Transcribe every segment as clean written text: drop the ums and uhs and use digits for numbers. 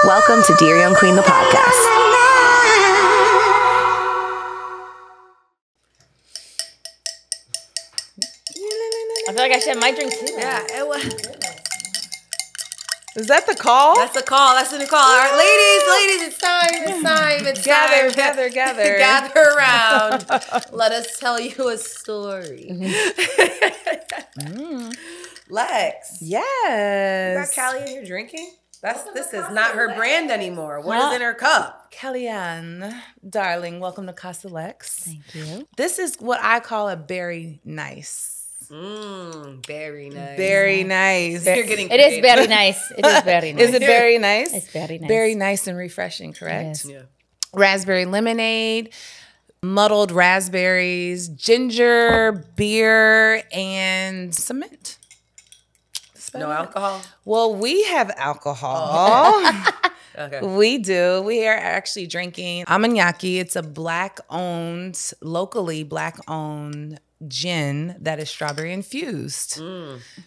Welcome to Dear Young Queen, the podcast. I feel like I should have my drink too. Yeah, it was. Is that the call? That's the call. That's the new call. All right, ladies, it's time. It's time. Gather. Gather around. Let us tell you a story. Lex. Yes. You got Caly in your drinking? This is not her brand anymore. What is in her cup? Calyann, darling, welcome to Casa Lex. Thank you. This is what I call a berry nice. Very nice. Very nice. You're getting It is very nice. It is very nice. Is it very nice? It's very nice. Very nice and refreshing, correct? Yes. Yeah. Raspberry lemonade, muddled raspberries, ginger, beer, and cement. No alcohol? Well, we have alcohol. Okay. We do. We are actually drinking Amanyaki. It's a locally black-owned gin that is strawberry infused.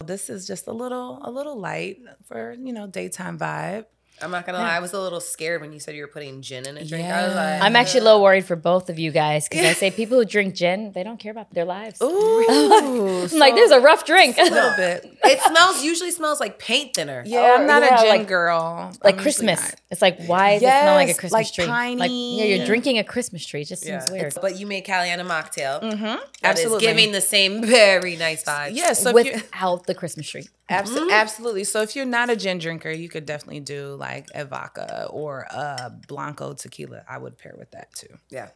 This is just a little light for, daytime vibe. I'm not going to lie. I was a little scared when you said you were putting gin in a drink. I was like, I'm actually a little worried for both of you guys because I say people who drink gin, they don't care about their lives. Ooh. I'm like, there's a rough drink. A little bit. it usually smells like paint thinner. Yeah, I'm not yeah, a gin like- girl. Like I'm Christmas. usually not. It's like, why does it smell like a Yes, Christmas like tree? piney. Like, yeah, you're drinking a Christmas tree. It just seems weird. But you made Calyann a mocktail. That Absolutely. is giving the same very nice vibes. Yeah, so if you Without the Christmas tree. absolutely. So if you're not a gin drinker, you could definitely do like a vodka or a Blanco tequila. I would pair with that too. Yeah.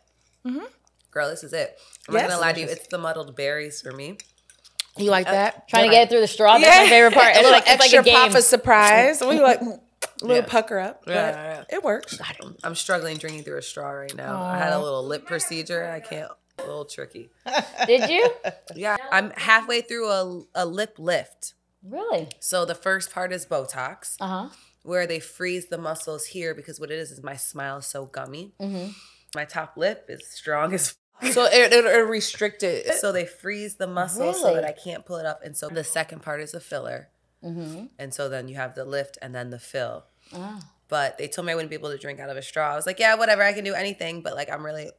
Girl, this is it. I'm Yes, not going to lie to you. delicious. It's the muddled berries for me. You like that? Trying to get it through the straw. That's my favorite part. A little It's like extra a game. pop of surprise. We like a little pucker up. But Yeah. it works. I'm struggling drinking through a straw right now. I had a little lip procedure. I can't. A little tricky. Did you? Yeah. I'm halfway through a lip lift. Really? So the first part is Botox, Uh-huh. where they freeze the muscles here because what it is my smile is so gummy. My top lip is strong as So it'll restrict it. so they freeze the muscle so Really? that I can't pull it up. And so the second part is a filler. And so then you have the lift and then the fill. But they told me I wouldn't be able to drink out of a straw. I was like, yeah, whatever, I can do anything. But like, I'm really,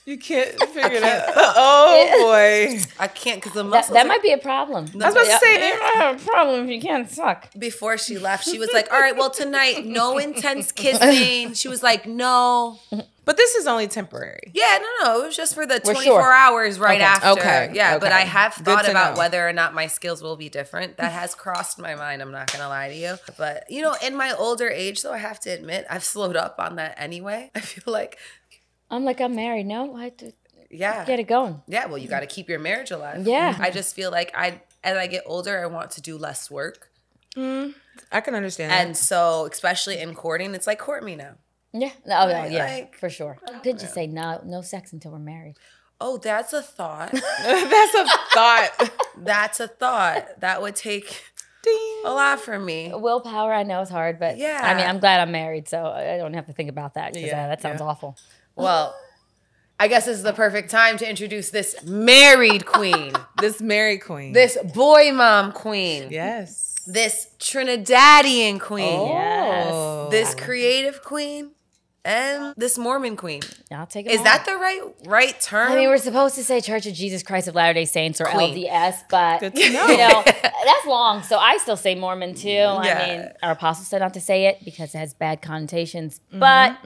You can't figure it out. Oh boy. I can't because the muscles. That might be a problem. I was about to say You might have a problem if you can't suck. Before she left, she was like, all right, well, tonight, no intense kissing. She was like, no. but this is only temporary. Yeah, no. It was just for the We're 24 sure. hours right after. Okay, Yeah, but okay. I have Good thought to about know. whether or not my skills will be different. That has crossed my mind. I'm not going to lie to you. But, in my older age, though, I have to admit, I've slowed up on that anyway. I feel like, I'm married. No, I have to yeah. get it going. Yeah, well, you got to keep your marriage alive. Yeah. I just feel like as I get older, I want to do less work. I can understand that. And so, especially in courting, it's like, court me now. Yeah. Oh, no, Right, yeah, like- for sure. Did you say no sex until we're married? Oh, that's a thought. That's a thought. That's a thought. That would take Ding. a lot from me. Willpower, I know is hard, but Yeah. I mean, I'm glad I'm married, so I don't have to think about that because Yeah, that sounds awful. Well, I guess this is the perfect time to introduce this married queen, This Mary Queen. this boy mom queen, Yes. this Trinidadian queen, Yes. this creative queen, and this Mormon queen. I'll take it. Is that the right term? I mean, we're supposed to say Church of Jesus Christ of Latter-day Saints or Queen. LDS, but Good to know. that's long. So I still say Mormon too. Yeah. I mean, our apostle said not to say it because it has bad connotations, but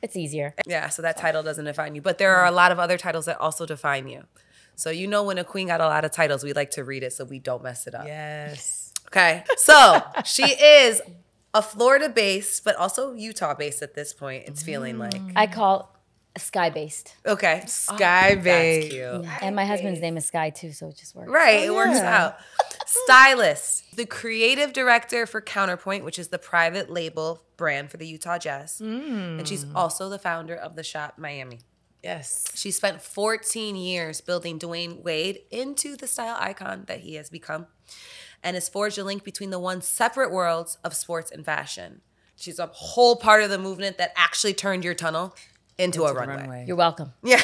it's easier. Yeah, so that title doesn't define you. But there are a lot of other titles that also define you. So when a queen got a lot of titles, we like to read it so we don't mess it up. Yes. Okay, so she is a Florida-based, but also Utah-based at this point. It's feeling like. I call sky-based. Okay. Sky That's Babe. cute. And my husband's name is Sky too, so it just works. Right, it works out. Stylist, the creative director for Counterpoint, which is the private label brand for the Utah Jazz. And she's also the founder of the shop Miami. Yes. She spent 14 years building Dwyane Wade into the style icon that he has become and has forged a link between the one separate worlds of sports and fashion. She's a whole part of the movement that actually turned your tunnel into a the runway. You're welcome. Yeah.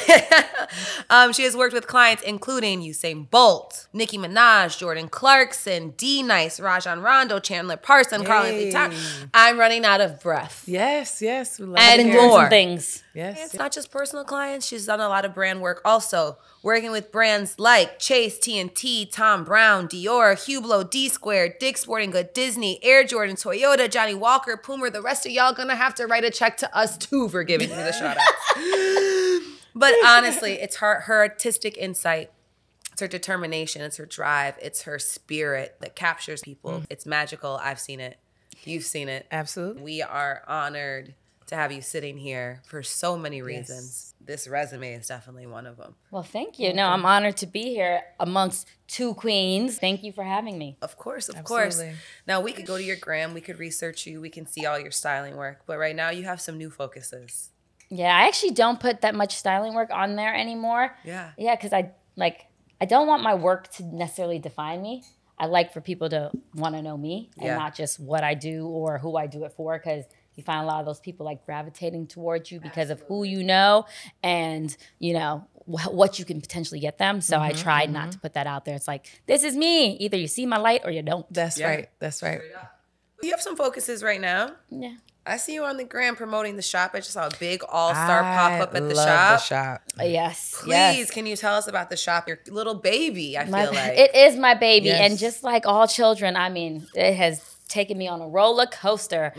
She has worked with clients including Usain Bolt, Nicki Minaj, Jordan Clarkson, D Nice, Rajon Rondo, Chandler Parson, Carly Lee Towner. I'm running out of breath. Yes. We love And it. Been doing more. some things. Yes. It's not just personal clients. She's done a lot of brand work also, working with brands like Chase, TNT, Tom Brown, Dior, Hublot, D-Square, Dick's Sporting Goods, Disney, Air Jordan, Toyota, Johnny Walker, Puma. The rest of y'all gonna have to write a check to us too for giving me the shout outs. But honestly, it's her artistic insight. It's her determination. It's her drive. It's her spirit that captures people. It's magical. I've seen it. You've seen it. Absolutely. We are honored to have you sitting here for so many reasons. This resume is definitely one of them. Well, thank you. No, I'm honored to be here amongst two queens. Thank you for having me. Of course, of Absolutely. course. Now, we could go to your gram. We could research you. We can see all your styling work. But right now, you have some new focuses. Yeah, I actually don't put that much styling work on there anymore. Yeah. Yeah, because I don't want my work to necessarily define me. I like for people to want to know me and not just what I do or who I do it for, because you find a lot of those people like gravitating towards you because of who you know and, you know, what you can potentially get them. So I tried not to put that out there. It's like, this is me. Either you see my light or you don't. That's right. That's right. You have some focuses right now. Yeah. I see you on the gram promoting the shop. I just saw a big all-star pop-up at the love shop. Yes. Please, yes. can you tell us about the shop? Your little baby, I feel like. It is my baby. Yes. And just like all children, I mean, it has taken me on a roller coaster.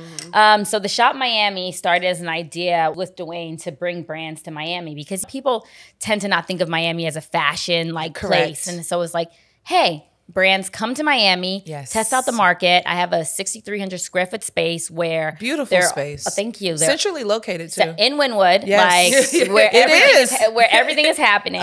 So the Shop Miami started as an idea with Dwyane to bring brands to Miami because people tend to not think of Miami as a fashion like place. And so it's like, hey, brands come to Miami, test out the market. I have a 6,300 square foot space where beautiful space. Thank you. Centrally located too. In Wynwood, Yes. like where It is. where everything is happening.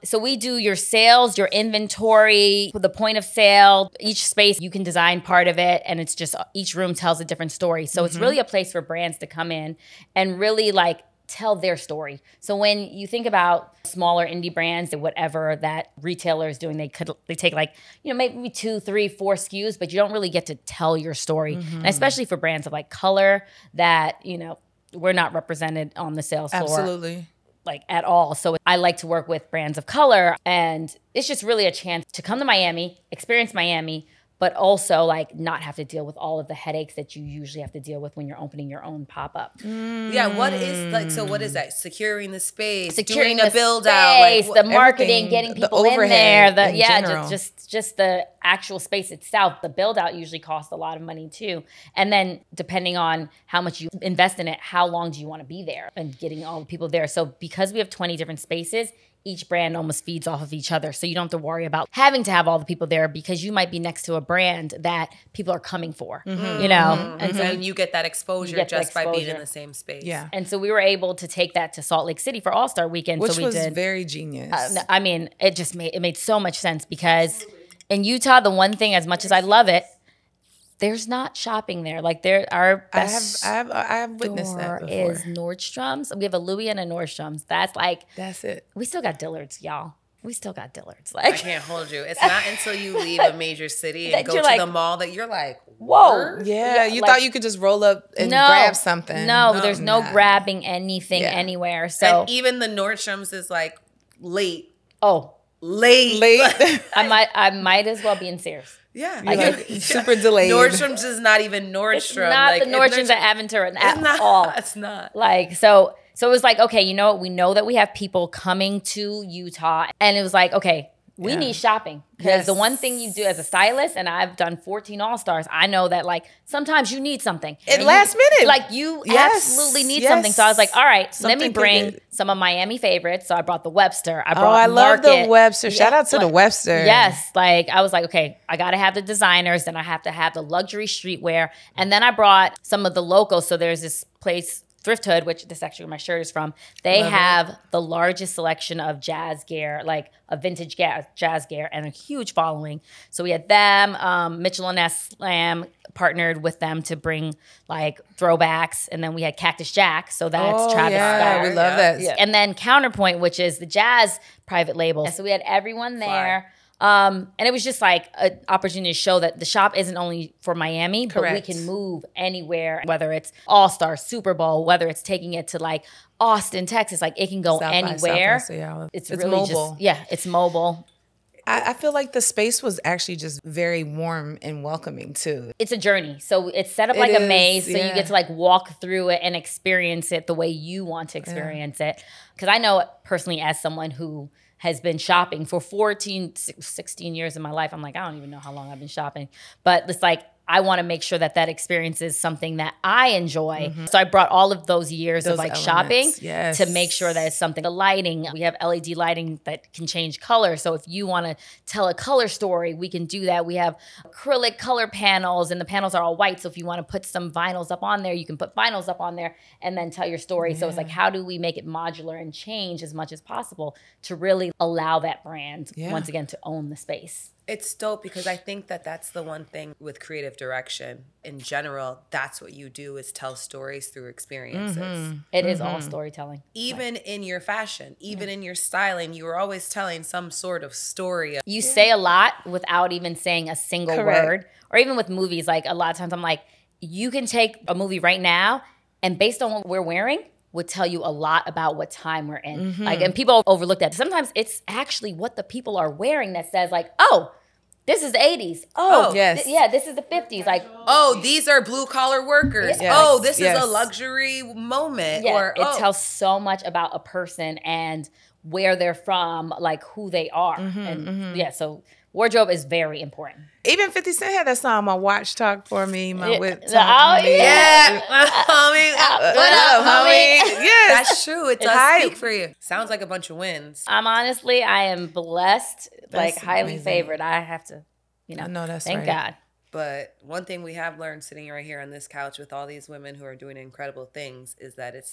So we do your sales, your inventory, the point of sale. Each space you can design part of it, and it's just each room tells a different story. So it's really a place for brands to come in and really like tell their story. So when you think about smaller indie brands, whatever that retailer is doing, they take like, you know, maybe 2, 3, 4 SKUs, but you don't really get to tell your story. And especially for brands of like color that, you know, we're not represented on the sales floor. Absolutely. Like at all. So I like to work with brands of color, and it's just really a chance to come to Miami, experience Miami, but also like not have to deal with all of the headaches that you usually have to deal with when you're opening your own pop-up. Yeah, what is like? So what is that? Securing the space, Securing doing the a build out, like the marketing, everything, getting the people in overhead there. in general. Just the actual space itself. The build out usually costs a lot of money too. And then depending on how much you invest in it, how long do you want to be there and getting all the people there. So because we have 20 different spaces, each brand almost feeds off of each other. So you don't have to worry about having to have all the people there because you might be next to a brand that people are coming for, you know? And so and you get that exposure just by being in the same space. Yeah. And so we were able to take that to Salt Lake City for All-Star Weekend. Which so we was did, very genius. I mean, it made so much sense because in Utah, the one thing, as much as I love it, there's not shopping there. Like our best I have witnessed that store before. is Nordstrom's. We have a Louis and a Nordstrom's. That's it. We still got Dillard's, y'all. We still got Dillard's. I Like, can't hold you. It's not until you leave a major city and That go you're to like, the mall that you're like, whoa. "Word?" Yeah, you like- thought you could just roll up and grab something. No, there's no nah. grabbing anything anywhere. So And even the Nordstrom's is like late. Late. I might as well be in Sears. Yeah. Like, super delayed. Nordstrom's is not even Nordstrom. It's not like, the Nordstrom's at Aventura at not, all. It's not. Like, so it was like, okay, you know what? We know that we have people coming to Utah. And it was like, okay, we need shopping. Because the one thing you do as a stylist, and I've done 14 All-Stars, I know that like sometimes you need something. At last minute. Like you absolutely need something. So I was like, all right, let Something me could bring get- some of Miami favorites. So I brought the Webster. I brought I love the Market. Webster. Shout out to the Webster. Yes. Like I was like, okay, I got to have the designers. Then I have to have the luxury streetwear. And then I brought some of the locals. So there's this place, Thrift Hood, which this actually where my shirt is from. They have the largest selection of jazz gear, like a vintage jazz gear, and a huge following. So we had them. Mitchell and S. Slam partnered with them to bring like throwbacks, and then we had Cactus Jack. So that's Travis Scott. We love that. And then Counterpoint, which is the jazz private label. So we had everyone there. And it was just like an opportunity to show that the shop isn't only for Miami, but we can move anywhere, whether it's All-Star, Super Bowl, whether it's taking it to like Austin, Texas, like it can go anywhere. It's really mobile. It's mobile. I feel like the space was actually just very warm and welcoming too. It's a journey. So it's set up like a maze. So you get to like walk through it and experience it the way you want to experience it. Because I know personally as someone who has been shopping for 16 years in my life. I'm like, I don't even know how long I've been shopping. But it's like, I want to make sure that that experience is something that I enjoy. So I brought all of those years of like elements, shopping to make sure that it's something. The lighting, we have LED lighting that can change color. So if you want to tell a color story, we can do that. We have acrylic color panels and the panels are all white. So if you want to put some vinyls up on there, you can put vinyls up on there and then tell your story. So it's like, how do we make it modular and change as much as possible to really allow that brand, once again, to own the space? It's dope because I think that that's the one thing with creative direction in general. That's what you do is tell stories through experiences. It is all storytelling. Even in your fashion, even in your styling, you were always telling some sort of story. You say a lot without even saying a single word. Or even with movies, like a lot of times I'm like, you can take a movie right now and based on what we're wearing, would tell you a lot about what time we're in. Like, and people overlook that. Sometimes it's actually what the people are wearing that says like, oh, this is the 80s. Oh, yes. This is the 50s. Like, oh, these are blue collar workers. Yes. Oh, this is a luxury moment. Yeah, or it tells so much about a person and where they're from, like who they are. So wardrobe is very important. Even 50 Cent had that song, My Watch Talk For Me, My Whip Talk For Me. Yeah. Homie, what up, homie? Yes. That's true. It does speak for you. Sounds like a bunch of wins. I am blessed, like highly favored. I have to, I know that's thank God. But one thing we have learned sitting right here on this couch with all these women who are doing incredible things is that it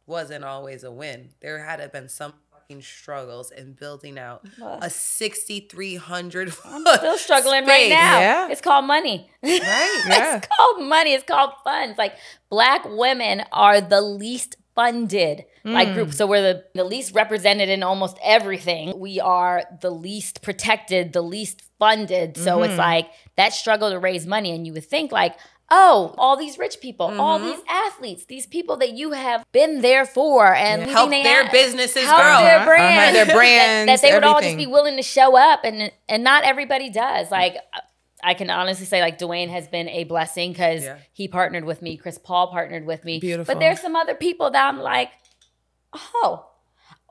wasn't always a win. There had to have been some struggles in building out a 6,300 I'm still struggling right now. Yeah. It's called money. Right. It's called money. It's called fun. It's like Black women are the least funded like group. So we're the least represented in almost everything. We are the least protected, the least funded. So it's like that struggle to raise money. And you would think like, oh, all these rich people, all these athletes, these people that you have been there for and help their businesses help grow. Their brands, their brands, that they would all just be willing to show up, and not everybody does. Like I can honestly say, like Dwyane has been a blessing because he partnered with me. Chris Paul partnered with me. Beautiful. But there's some other people that I'm like, oh.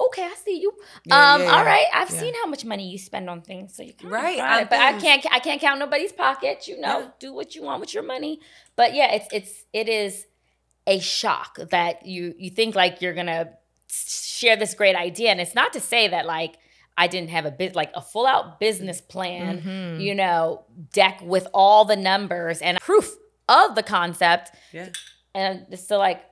Okay, I see you. All right, I've seen how much money you spend on things, so you can it. But I can't count nobody's pocket. Do what you want with your money. But it is a shock that you think like you're gonna share this great idea, and it's not to say that like I didn't have a full out business plan, deck with all the numbers and proof of the concept. Yeah, and it's still like.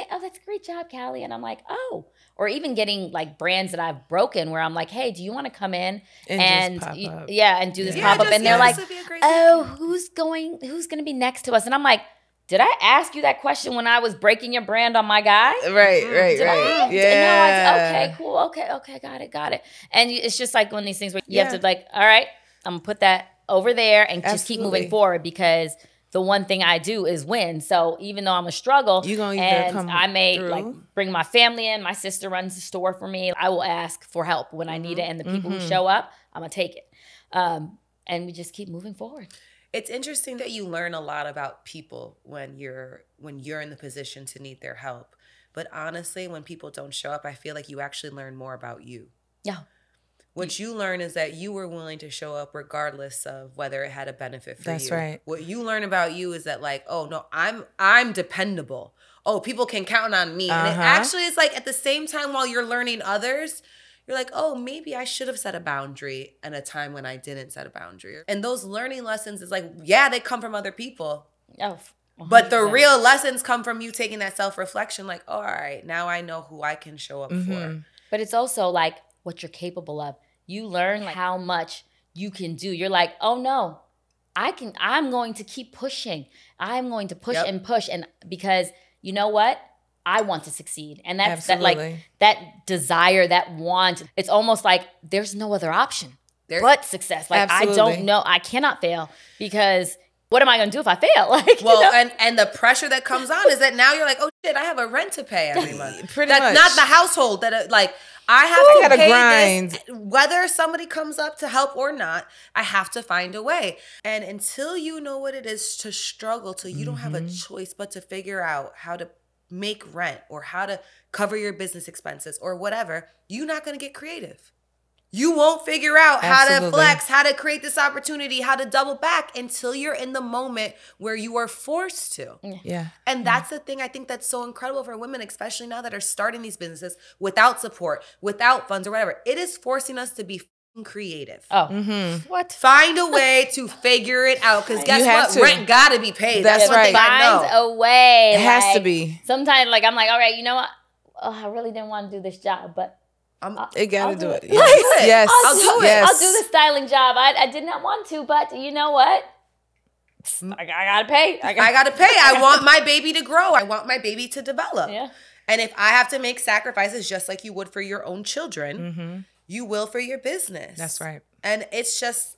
That's a great job, Caly. And I'm like, oh. Or even getting like brands that I've broken where I'm like, hey, do you want to come in and do this pop-up? And they're like, oh, who's going to be next to us? And I'm like, did I ask you that question when I was breaking your brand on my guy? Right. Yeah. Okay, cool. Okay, got it. And it's just like one of these things where you have to like, all right, I'm going to put that over there and just keep moving forward because the one thing I do is win. So even though I'm a struggle, I may like bring my family in. My sister runs the store for me. I will ask for help when I need it. And the people who show up, I'm going to take it. And we just keep moving forward. It's interesting that you learn a lot about people when you're in the position to need their help. But honestly, when people don't show up, I feel like you actually learn more about you. Yeah. What you learn is that you were willing to show up regardless of whether it had a benefit for you. That's right. What you learn about you is that like, oh no, I'm dependable. Oh, people can count on me. And it actually is like at the same time while you're learning others, you're like, oh, maybe I should have set a boundary at a time when I didn't set a boundary. And those learning lessons is like, they come from other people. Oh, 100%. But the real lessons come from you taking that self-reflection like, oh, all right, now I know who I can show up for. But it's also like, what you're capable of. You learn like how much you can do. You're like, oh no, I'm going to keep pushing. I'm going to push and push. And because you know what? I want to succeed. And that's that desire, that want. It's almost like there's no other option but success. Like I don't know. I cannot fail because what am I going to do if I fail? And the pressure that comes on is that now you're like, oh shit, I have a rent to pay every month. Pretty much. Not the household that I have to pay this. Whether somebody comes up to help or not, I have to find a way. And until you know what it is to struggle, till you don't have a choice but to figure out how to make rent or how to cover your business expenses or whatever, you're not going to get creative. You won't figure out how to flex, how to create this opportunity, how to double back until you're in the moment where you are forced to. Yeah. And that's the thing I think that's so incredible for women, especially now that are starting these businesses without support, without funds or whatever. It is forcing us to be creative. What? Find a way to figure it out because guess what? Rent gotta be paid. That's one thing I know. Find a way. It has to be. Sometimes I'm like, all right, you know what? Oh, I really didn't want to do this job, but it gotta do it. Yes. I'll do it. I'll do the styling job. I did not want to, but you know what? I gotta pay. I gotta pay. I want my baby to grow. I want my baby to develop. Yeah. And if I have to make sacrifices just like you would for your own children, you will for your business. That's right. And it's just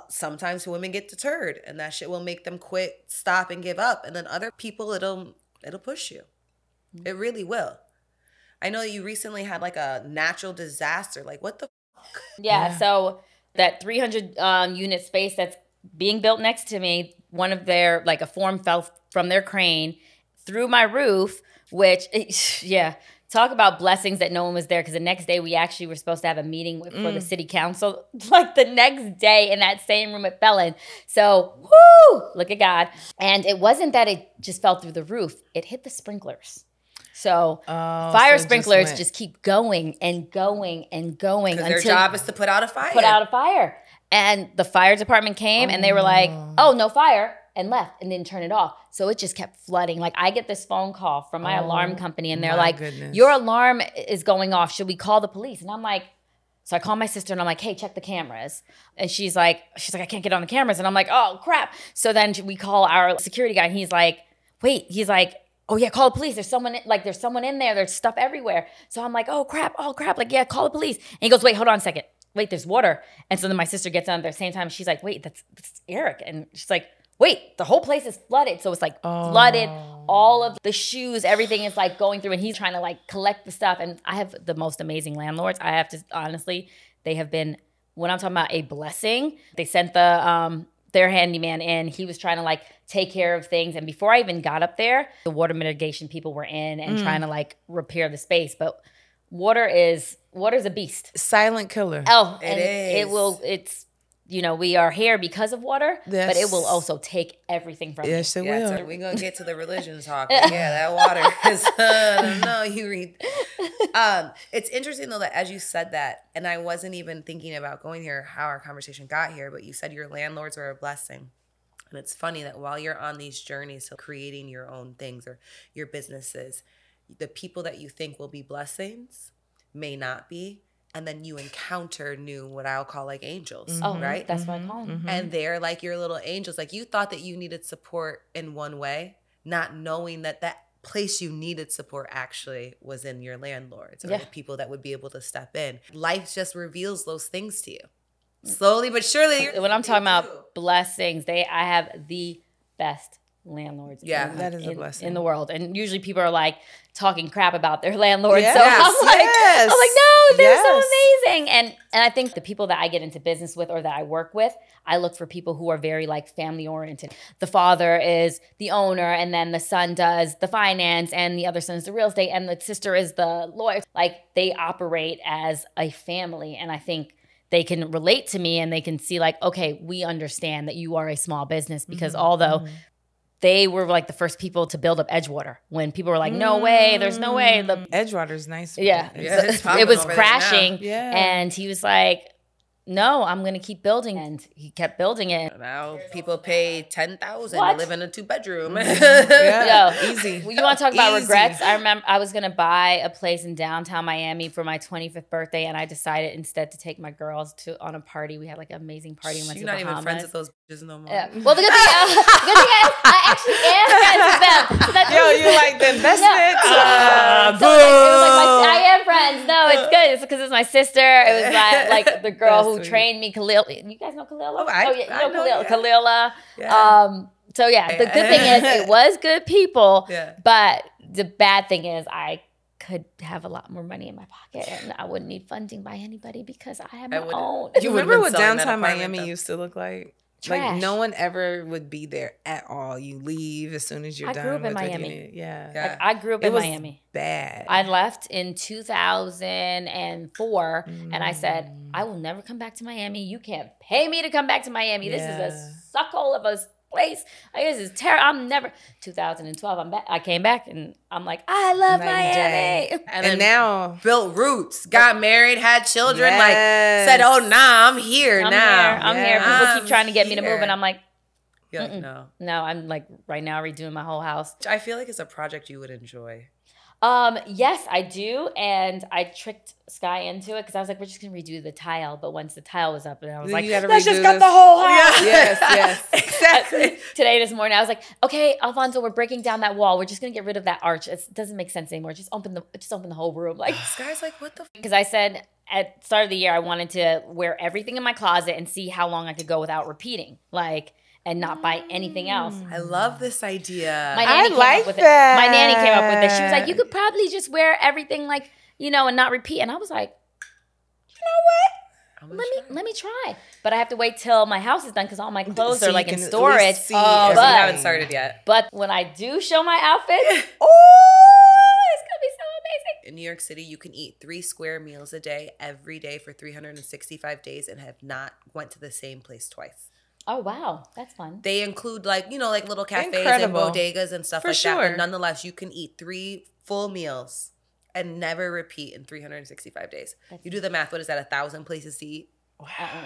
sometimes women get deterred and that shit will make them quit, stop, and give up. And then other people, it'll push you. It really will. I know you recently had like a natural disaster. Like what the fuck? Yeah. So that 300 unit space that's being built next to me, one of their, a form fell from their crane through my roof, which, talk about blessings that no one was there because the next day we actually were supposed to have a meeting for the city council. The next day in that same room it fell in. So, whoo, look at God. And it wasn't that it just fell through the roof. It hit the sprinklers. So fire sprinklers just keep going and going and going. Because their job is to put out a fire. Put out a fire. And the fire department came and they were like, oh, no fire, and left and didn't turn it off. So it just kept flooding. I get this phone call from my alarm company and they're like, your alarm is going off. Should we call the police? And I'm like, so I call my sister and I'm like, hey, check the cameras. And she's like, I can't get on the cameras. And I'm like, oh, crap. So then we call our security guy and he's like, oh yeah, call the police. There's someone in there. There's stuff everywhere. So I'm like, oh crap. Yeah, call the police. And he goes, wait, hold on a second. Wait, there's water. And so then my sister gets on at the same time. She's like, wait, that's Eric. And she's like, wait, the whole place is flooded. So it's flooded. All of the shoes, everything is going through and he's trying to collect the stuff. And I have the most amazing landlords. I have to, honestly, they have been, when I'm talking about a blessing, they sent their handyman in. He was trying to take care of things. And before I even got up there, the water mitigation people were in and trying to repair the space. But water's a beast. Silent killer. Oh, it is. It's we are here because of water, but it will also take everything from you. Yes, it will. So we're going to get to the religion talk. That water is, I don't know, you read. It's interesting though that as you said that, and I wasn't even thinking about going here, how our conversation got here, but you said your landlords are a blessing. And it's funny that while you're on these journeys to creating your own things or your businesses, the people that you think will be blessings may not be. And then you encounter what I'll call angels, right? That's what I call them. And they're your little angels. You thought that you needed support in one way, not knowing that place you needed support actually was in your landlords or the people that would be able to step in. Life just reveals those things to you. Slowly but surely. When I'm talking about blessings, I have the best landlords that is a blessing in the world. And usually people are talking crap about their landlords. Yes, so I'm like, no, they're so amazing. And I think the people that I get into business with or that I work with, I look for people who are very family oriented. The father is the owner and then the son does the finance and the other son is the real estate and the sister is the lawyer. They operate as a family. And I think they can relate to me and they can see okay, we understand that you are a small business because although they were the first people to build up Edgewater when people were no way, there's no way. Edgewater's nice. Yeah. It was crashing. And he was like, no, I'm going to keep building. And he kept building it. Now people pay $10,000 to live in a 2-bedroom. Easy. You want to talk about regrets? I remember I was going to buy a place in downtown Miami for my 25th birthday. And I decided instead to take my girls on a party. We had an amazing party. You're not even friends with those bitches no more. Yeah. Well, the good thing is I actually am friends with them. So you like the investment? my sister. It was like the girl who sweet. trained me, Khalil. You guys know Khalil? Oh, yeah, you know Khalil. yeah. Khalila. Yeah. So yeah, the good thing is it was good people, Yeah. but the bad thing is I could have a lot more money in my pocket and I wouldn't need funding by anybody because I have my own. You would've remember been what selling that downtown apartment, Miami though. used to look like? Trash. Like no one ever would be there at all. You leave as soon as you're I done. grew up in with what you Miami. need. Yeah. Yeah. I grew up It in was Miami. bad. I left in 2004 and I said, I will never come back to Miami. You can't pay me to come back to Miami. This is a suckhole of a place. This is terrible. I'm never. 2012, I'm back. I came back and I'm like, I love Miami. And now built roots, got married, had children, Yes. like said, oh, nah, I'm here now. I'm here. People I'm keep trying to get me to move here. and I'm like, You're like, no. no, I'm like right now redoing my whole house. I feel like it's a project you would enjoy. Yes, I do. And I tricked Sky into it because I was like, we're just going to redo the tile. But once the tile was up, and I was Then like, you gotta let's redo just got this. the whole house. yes. Exactly. Today, this morning, I was like, okay, Alfonso, we're breaking down that wall. We're just going to get rid of that arch. It doesn't make sense anymore. Just open the whole room. Like, This guy's like, what the because I said at the start of the year, I wanted to wear everything in my closet and see how long I could go without repeating. Like, and not buy anything else. I love this idea. My nanny came like up with that. it. My nanny came up with it. She was like, you could probably just wear everything like, and not repeat. And I was like, let me try. But I have to wait till my house is done because all my clothes So are you like can in at storage. least see Oh, so you But- haven't started yet. But when I do show my outfit, it's gonna be so amazing. In New York City, you can eat 3 square meals a day every day for 365 days and have not went to the same place twice. Oh wow, that's fun. They include like little cafes Incredible. and bodegas and stuff For like that. sure. But nonetheless, you can eat 3 full meals and never repeat in 365 days. You do the math. What is that? 1,000 places to eat?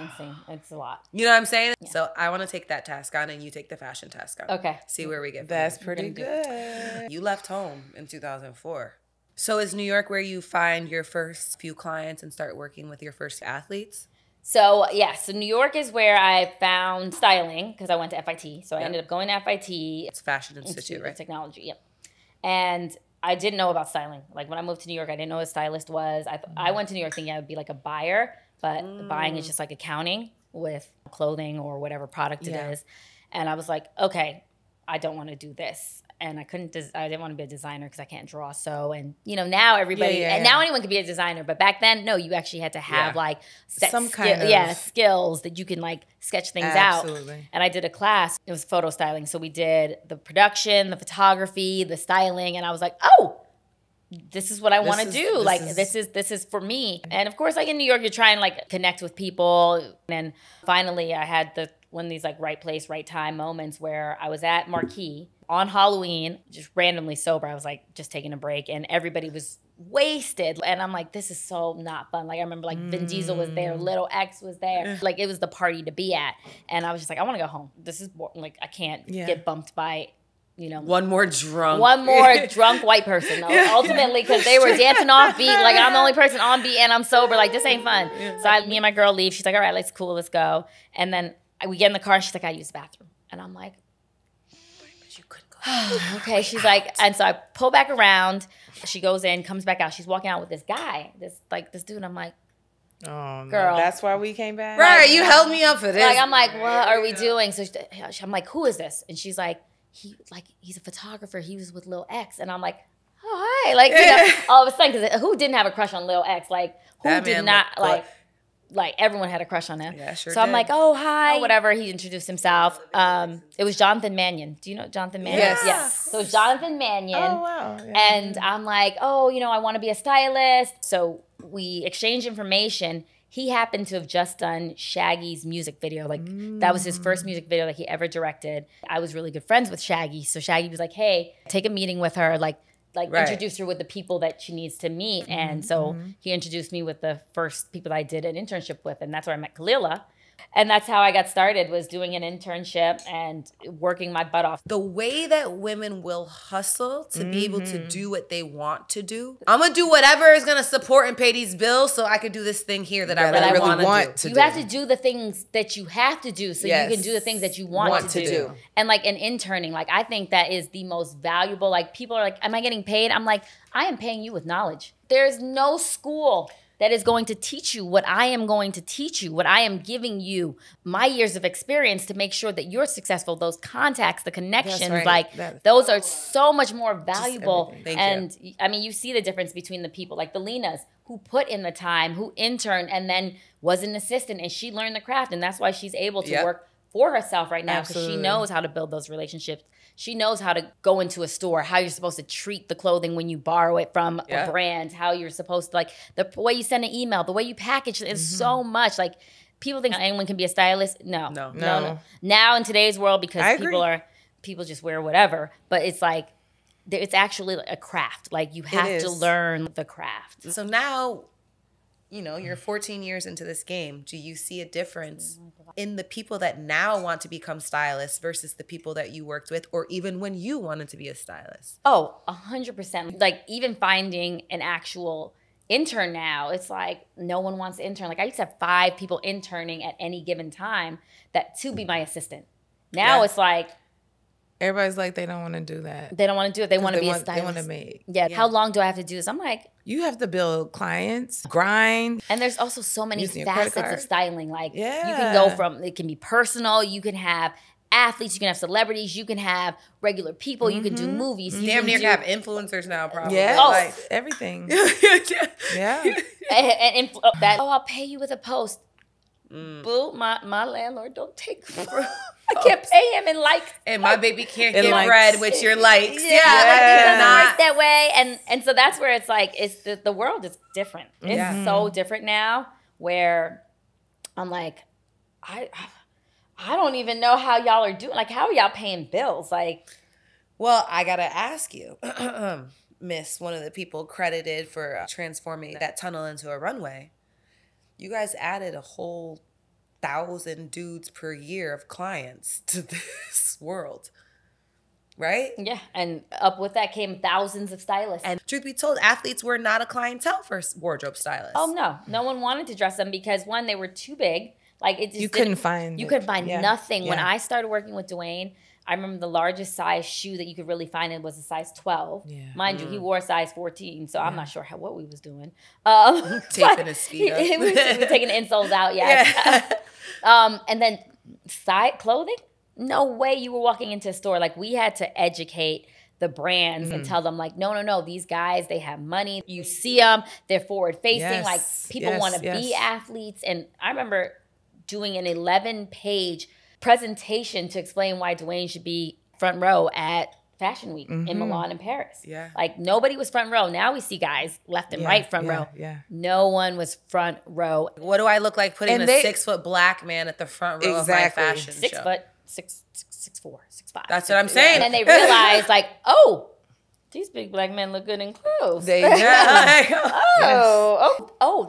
Insane. It's a lot. You know what I'm saying? Yeah. So I want to take that task on and you take the fashion task on. Okay. See where we get. That's from pretty gonna good. You left home in 2004. So is New York where you find your first few clients and start working with your first athletes? So so New York is where I found styling because I went to FIT. So I ended up going to FIT. It's Fashion Institute, right? Technology, yep. And I didn't know about styling. Like when I moved to New York, I didn't know what a stylist was. I went to New York thinking I would be like a buyer, but buying is just like accounting with clothing or whatever product it is. And I was like, okay, I don't want to do this. And I didn't want to be a designer because I can't draw. So, and now everybody, and now anyone can be a designer. But back then, no, you actually had to have like some kind of skills that you can like sketch things Absolutely. out. And I did a class. It was photo styling. So we did the production, the photography, the styling. And I was like, oh, this is what I want to do. Like this is for me. And of course, like in New York, you're trying to like connect with people. And finally, I had one of these like right place, right time moments where I was at Marquee on Halloween, just randomly sober. I was like just taking a break and everybody was wasted. And I'm like, this is so not fun. Like I remember like Vin Diesel was there, Little X was there. Like it was the party to be at. And I was just like, I want to go home. This is like, I can't get bumped by, one more drunk white person. Ultimately, because they were dancing off beat. Like I'm the only person on beat and I'm sober. Like this ain't fun. So me and my girl leave. She's like, all right, cool, let's go. And then we get in the car and she's like, I use the bathroom. And I'm like, you couldn't go. Okay. She's like, and so I pull back around. She goes in, comes back out. She's walking out with this guy, this dude. I'm like, oh, girl, that's why we came back. Right, you held me up for this. Like I'm like, what are we doing? So I'm like, who is this? And she's like, he's a photographer. He was with Lil X, and I'm like, oh hi, like all of a sudden, because who didn't have a crush on Lil X? Like who That did man not looked like everyone had a crush on him. Yeah, sure So I'm did. like, oh hi, whatever. He introduced himself. It was Jonathan Mannion. Do you know Jonathan Mannion? Yes. Yeah. So it's Jonathan Mannion. Oh, wow. Yeah. And I'm like, oh, I want to be a stylist. So we exchanged information. He happened to have just done Shaggy's music video. Like that was his first music video that he ever directed. I was really good friends with Shaggy. So Shaggy was like, hey, take a meeting with her. Like introduce her with the people that she needs to meet. And so he introduced me with the first people that I did an internship with. And that's where I met Kalila. And that's how I got started, was doing an internship and working my butt off. The way that women will hustle to be able to do what they want to do. I'm going to do whatever is going to support and pay these bills so I could do this thing here that I really want to do. You have to do the things that you have to do so you can do the things that you want to do. And like in interning, like I think that is the most valuable. Like people are like, am I getting paid? I'm like, I am paying you with knowledge. There's no school that is going to teach you what I am going to teach you, what I am giving you, my years of experience to make sure that you're successful. Those contacts, the connections, those are so much more valuable. And I mean, you see the difference between the people like the Lenas who put in the time, who interned and then was an assistant, and she learned the craft. And that's why she's able to work for herself right now, because she knows how to build those relationships. She knows how to go into a store, how you're supposed to treat the clothing when you borrow it from a brand, how you're supposed to, like, the way you send an email, the way you package it is so much. Like, people think anyone can be a stylist. No. Now in today's world, because people just wear whatever, but it's like, it's actually a craft. Like, you have to learn the craft. So now, you know, you're 14 years into this game. Do you see a difference in the people that now want to become stylists versus the people that you worked with, or even when you wanted to be a stylist? Oh, 100%. Like, even finding an actual intern now, it's like no one wants to intern. Like, I used to have 5 people interning at any given time to be my assistant. Now it's like, everybody's like, they don't want to do that. They don't want to do it. They want to be a stylist. They want to make. Yeah. How long do I have to do this? I'm like, you have to build clients, grind. And there's also so many facets of styling. Like, you can go from, it can be personal. You can have athletes. You can have celebrities. You can have regular people. You can do movies. You damn near have influencers now, probably. Yeah. Like, everything. I'll pay you with a post. Boo, my landlord don't take I can't pay him in likes. And my baby can't get bread with your likes. Yeah, it doesn't work that way. And so that's where it's like, it's the world is different. It's so different now, where I'm like, I don't even know how y'all are doing. Like, how are y'all paying bills? Like, well, I gotta ask you, Miss, one of the people credited for transforming that tunnel into a runway. You guys added a whole 1,000 dudes per year of clients to this world, right? Yeah, and up with that came thousands of stylists. And truth be told, athletes were not a clientele for wardrobe stylists. Oh, no. No one wanted to dress them because, one, they were too big. Like, it just you couldn't find nothing. When I started working with Dwyane, I remember the largest size shoe that you could really find was a size 12. Yeah. Mind you, he wore a size 14, so I'm not sure what we was doing. Taping his feet up. He was taking the insoles out, and then side clothing, no way you were walking into a store. Like, we had to educate the brands and tell them, like, no, these guys, they have money. You see them, they're forward facing. Like, people want to be athletes. And I remember doing an 11-page presentation to explain why Dwyane should be front row at Fashion Week in Milan and Paris. Yeah. Like, nobody was front row. Now we see guys left and right front row. Yeah. No one was front row. What do I look like putting a 6-foot black man at the front row of my fashion show? 6 foot, 6'4", 6'5". That's what I'm saying. And then they realized, like, oh, these big black men look good in clothes. They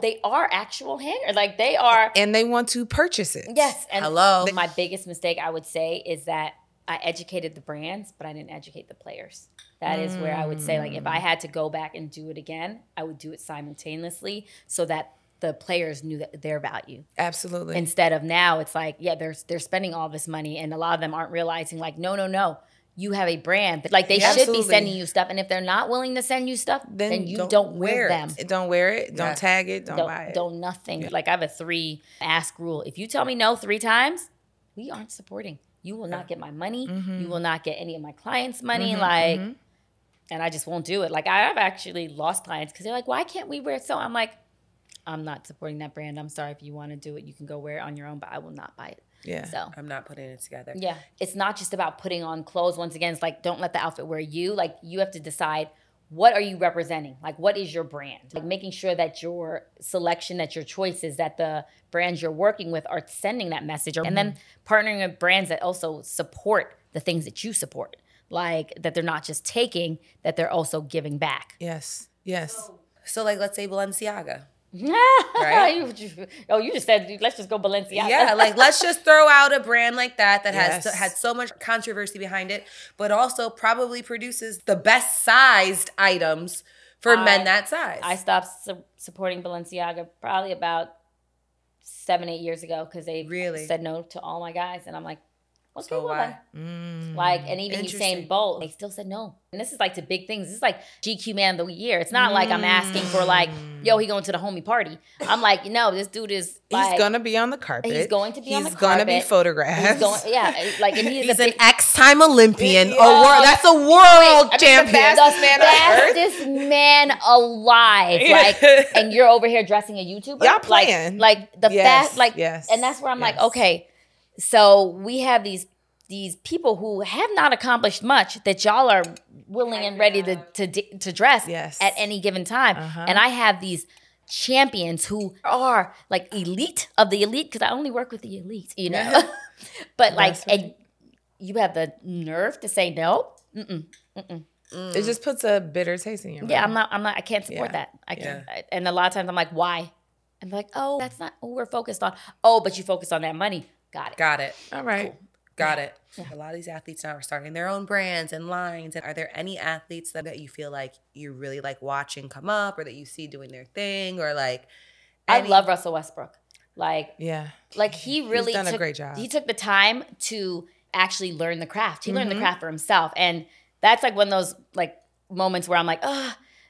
they are actual hangers. Like, they are. And they want to purchase it. Yes. And my biggest mistake, I would say, is that I educated the brands, but I didn't educate the players. That is where I would say, like, if I had to go back and do it again, I would do it simultaneously so that the players knew their value. Absolutely. Instead of now, it's like, they're spending all this money, and a lot of them aren't realizing, like, no. You have a brand. Like, they should be sending you stuff. And if they're not willing to send you stuff, then you don't wear them. Don't wear it. Don't tag it. Don't buy it. Don't nothing. Yeah. Like, I have a 3 ask rule. If you tell me no 3 times, we aren't supporting. You will not get my money. You will not get any of my clients' money. And I just won't do it. Like, I've actually lost clients because they're like, why can't we wear it? So I'm like, I'm not supporting that brand. I'm sorry. If you want to do it, you can go wear it on your own, but I will not buy it. Yeah. So I'm not putting it together. Yeah. It's not just about putting on clothes. Once again, it's like, don't let the outfit wear you. Like, you have to decide, what are you representing? Like, what is your brand? Like, making sure that your selection, that your choices, that the brands you're working with are sending that message. And then partnering with brands that also support the things that you support. Like, that they're not just taking, that they're also giving back. Yes. So like, let's say Balenciaga. Right? You just said, let's just go Balenciaga. Yeah, like, let's just throw out a brand like that has had so much controversy behind it, but also probably produces the best sized items for men that size. I stopped supporting Balenciaga probably about 7-8 years ago because they said no to all my guys, and I'm like, Okay, So well why? then. Like, and even Interesting. Usain Bolt, they still said no. And this is like to big things. This is like GQ Man of the Year. It's not like I'm asking for like, yo, he going to the homie party. I'm like, no, this dude is like. He's going to be on the carpet. He's going to be on the He's carpet. going to be photographed. He's going, yeah, like, and He's an X-time Olympian. That's a world champion. The fastest man alive. Like, and you're over here dressing a YouTuber. Y'all playing. Like the Yes, fast, like, yes, and that's where I'm like, yes. okay, so we have these people who have not accomplished much that y'all are willing and ready to dress Yes. at any given time. And I have these champions who are like elite of the elite, because I only work with the elite, you know. But like, and you have the nerve to say no. It just puts a bitter taste in your mouth. Yeah, I can't support that. I can't. And a lot of times I'm like, why? I'm like, oh, that's not what we're focused on. Oh, but you focus on that money. Got it. Got it. All right. Cool. Got it. A lot of these athletes now are starting their own brands and lines. And are there any athletes that you feel like you really like watching come up, or that you see doing their thing, or like? I love Russell Westbrook. Like, Yeah. like he really done a took, great job. He took the time to actually learn the craft. He learned the craft for himself. And that's like one of those like moments where I'm like,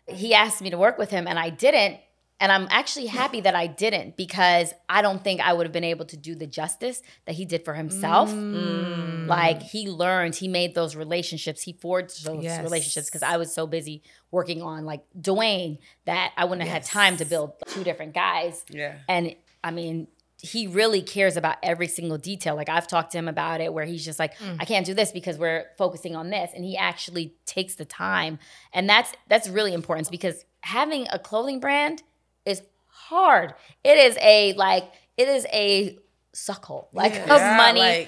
he asked me to work with him and I didn't. And I'm actually happy that I didn't, because I don't think I would have been able to do the justice that he did for himself. Like, he learned, he made those relationships, he forged those relationships, because I was so busy working on like Dwyane that I wouldn't have had time to build two different guys. Yeah. And I mean, he really cares about every single detail. Like, I've talked to him about it where he's just like, I can't do this because we're focusing on this. And he actually takes the time. And that's really important, because having a clothing brand is hard. It is a suckhole of money.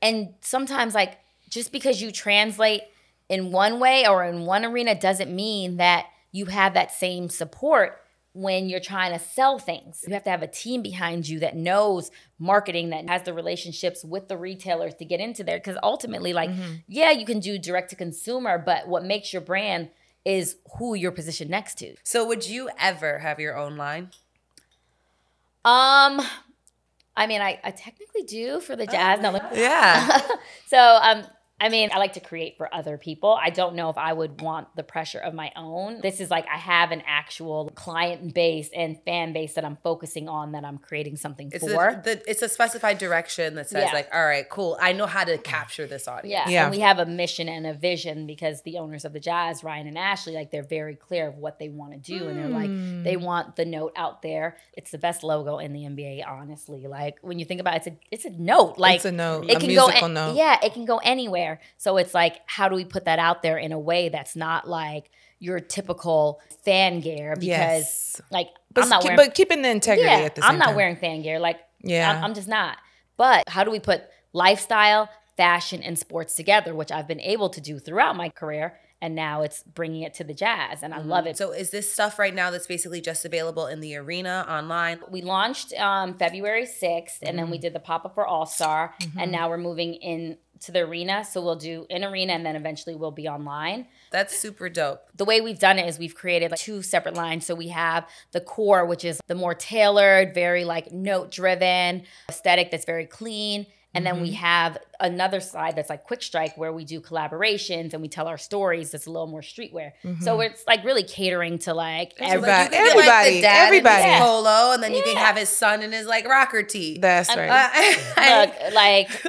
And sometimes like, just because you translate in one way or in one arena doesn't mean that you have that same support when you're trying to sell things. You have to have a team behind you that knows marketing, that has the relationships with the retailers to get into there. Because ultimately, like, yeah, you can do direct to consumer, but what makes your brand is who you're positioned next to. So would you ever have your own line? I mean, I technically do for the jazz. No, Yeah. So, I mean, I like to create for other people. I don't know if I would want the pressure of my own. This is like, I have an actual client base and fan base that I'm focusing on, that I'm creating something for. It's a specified direction that says like, all right, cool, I know how to capture this audience. Yeah. And we have a mission and a vision, because the owners of the Jazz, Ryan and Ashley, like, they're very clear of what they want to do. And they're like, they want the note out there. It's the best logo in the NBA, honestly. Like, when you think about it, it's a note. Like, It's a note, it a can musical note. Yeah, it can go anywhere. So it's like, how do we put that out there in a way that's not like your typical fan gear? Because like, I'm not wearing, but keeping the integrity at the same time. I'm not wearing fan gear. Like, Yeah. I'm just not. But how do we put lifestyle, fashion, and sports together, which I've been able to do throughout my career. And now it's bringing it to the Jazz, and I love it. So is this stuff right now that's basically just available in the arena, online? We launched February 6th, and then we did the pop-up for All-Star, and now we're moving into the arena. So we'll do in arena, and then eventually we'll be online. That's super dope. The way we've done it is we've created like 2 separate lines. So we have the core, which is the more tailored, very like note-driven aesthetic that's very clean. And then we have another side that's like Quick Strike, where we do collaborations and we tell our stories. That's a little more streetwear. So it's like really catering to like Everybody. So, like, you can get, like, the dad Everybody. in his polo, and then you can have his son in his like rocker tee. That's right. Look, like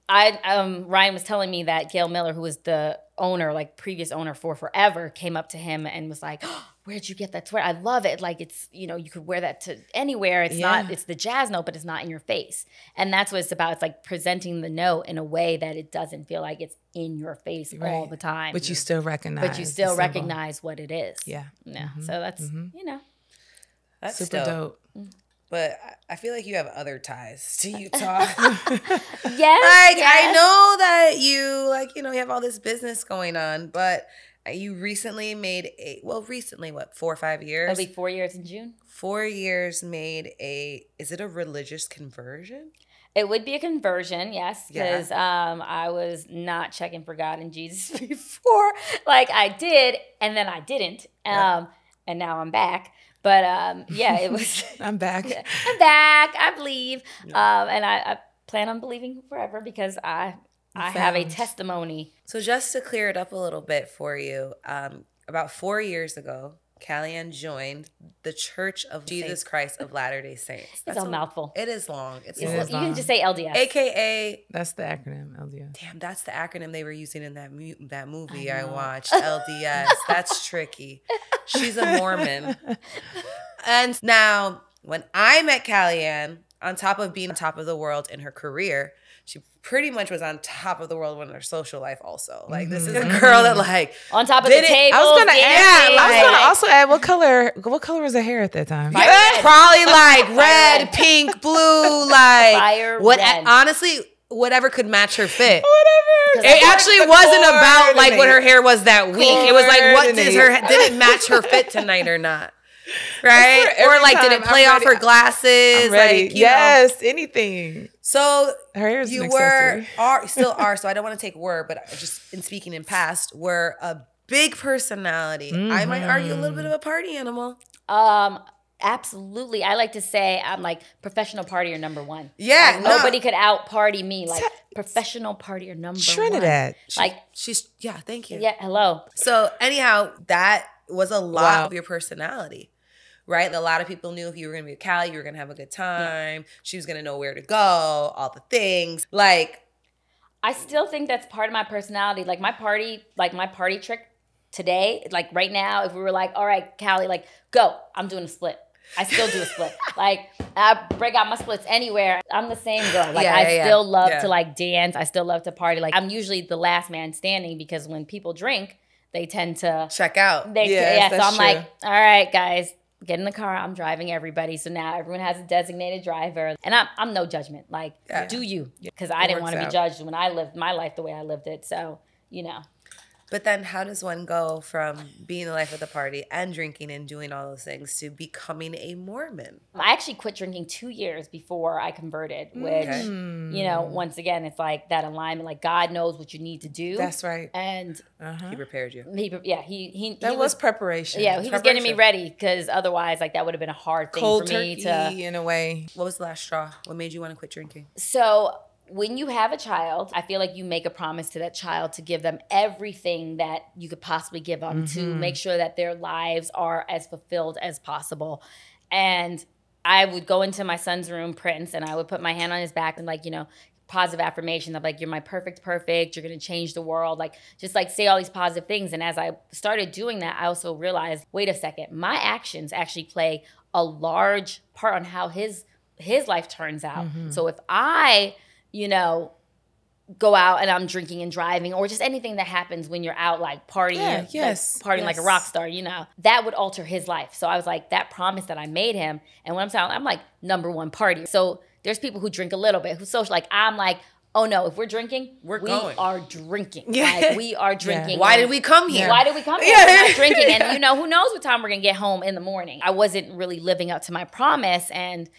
Ryan was telling me that Gail Miller, who was the owner, like previous owner for forever, came up to him and was like, oh, where'd you get that sweater? I love it. Like, it's, you know, you could wear that to anywhere. It's not, it's the Jazz note, but it's not in your face. And that's what it's about. It's like presenting the note in a way that it doesn't feel like it's in your face all the time. But you still recognize. But you still recognize what it is. Yeah. Yeah. So that's, you know. That's super dope. But I feel like you have other ties to Utah. Yes. Like, I know that you, like, you know, you have all this business going on, but you recently made recently, what, 4 or 5 years? It'll be 4 years in June. 4 years made is it a religious conversion? It would be a conversion, yes, because I was not checking for God and Jesus before. Like, I did, and then I didn't, and now I'm back. But yeah, it was. I'm back. I'm back. I believe, and plan on believing forever because I have a testimony. So just to clear it up a little bit for you, about 4 years ago, Calyann joined the Church of Jesus Christ of Latter-day Saints. It's a mouthful. It is long. You can just say LDS. AKA. That's the acronym, LDS. Damn, that's the acronym they were using in that movie I watched, LDS. That's tricky. She's a Mormon. And now, when I met Calyann, on top of being on top of the world in her career, she pretty much was on top of the world in her social life also. Like, this is a girl that, like, on top of the table. I was gonna also add, what color was her hair at that time? Probably like red, pink, blue, like fire red. Honestly, whatever could match her fit. Whatever. It actually wasn't about like what her hair was that week. It was like, what did it match her fit tonight or not? Right? Or like, did it play off her glasses? I'm ready. Like, you know. Anything. So her hair is you an still are. So I don't want to take word, but just in speaking in past, were a big personality. I might argue a little bit of a party animal. Absolutely. I like to say I'm like professional partier number one. Yeah. Like, nobody could out party me. Like professional partier number Trinidad. one. She's thank you. Yeah, hello. So anyhow, that was a lot of your personality. Right? A lot of people knew if you were going to be with Caly, you were going to have a good time. Yeah. She was going to know where to go, all the things. Like, I still think that's part of my personality. Like my party trick today, like right now, if we were like, all right, Caly, like, go, I'm doing a split. I still do a split. Like, I break out my splits anywhere. I'm the same girl. Like, I still love to like dance. I still love to party. Like, I'm usually the last man standing because when people drink, they tend to check out. So I'm true. Like, all right, guys, get in the car. I'm driving everybody. So now everyone has a designated driver. And I'm no judgment. Like, do you? Because I didn't want to be judged when I lived my life the way I lived it. So, you know. But then how does one go from being the life of the party and drinking and doing all those things to becoming a Mormon? I actually quit drinking 2 years before I converted, which, you know, once again, it's like that alignment. Like, God knows what you need to do. That's right. And He prepared you. He was preparation. Yeah, he was getting me ready because otherwise, like, that would have been a hard thing Cold for me turkey, to. in a way. What was the last straw? What made you want to quit drinking? So when you have a child, I feel like you make a promise to that child to give them everything that you could possibly give them to make sure that their lives are as fulfilled as possible. And I would go into my son's room, Prince, and I would put my hand on his back and, like, you know, positive affirmation of like, you're my perfect, you're going to change the world. Like, just like say all these positive things. And as I started doing that, I also realized, wait a second, my actions actually play a large part on how his life turns out. So if I, you know, go out and I'm drinking and driving, or just anything that happens when you're out, like partying, partying like a rock star, you know, that would alter his life. So I was like, that promise that I made him, and when I'm like number one party. So there's people who drink a little bit, who social, like I'm like, oh no, if we're drinking, we are drinking. Like, we are drinking. Why did we come here? Why did we come here? We're not drinking. And you know, who knows what time we're gonna get home in the morning. I wasn't really living up to my promise, and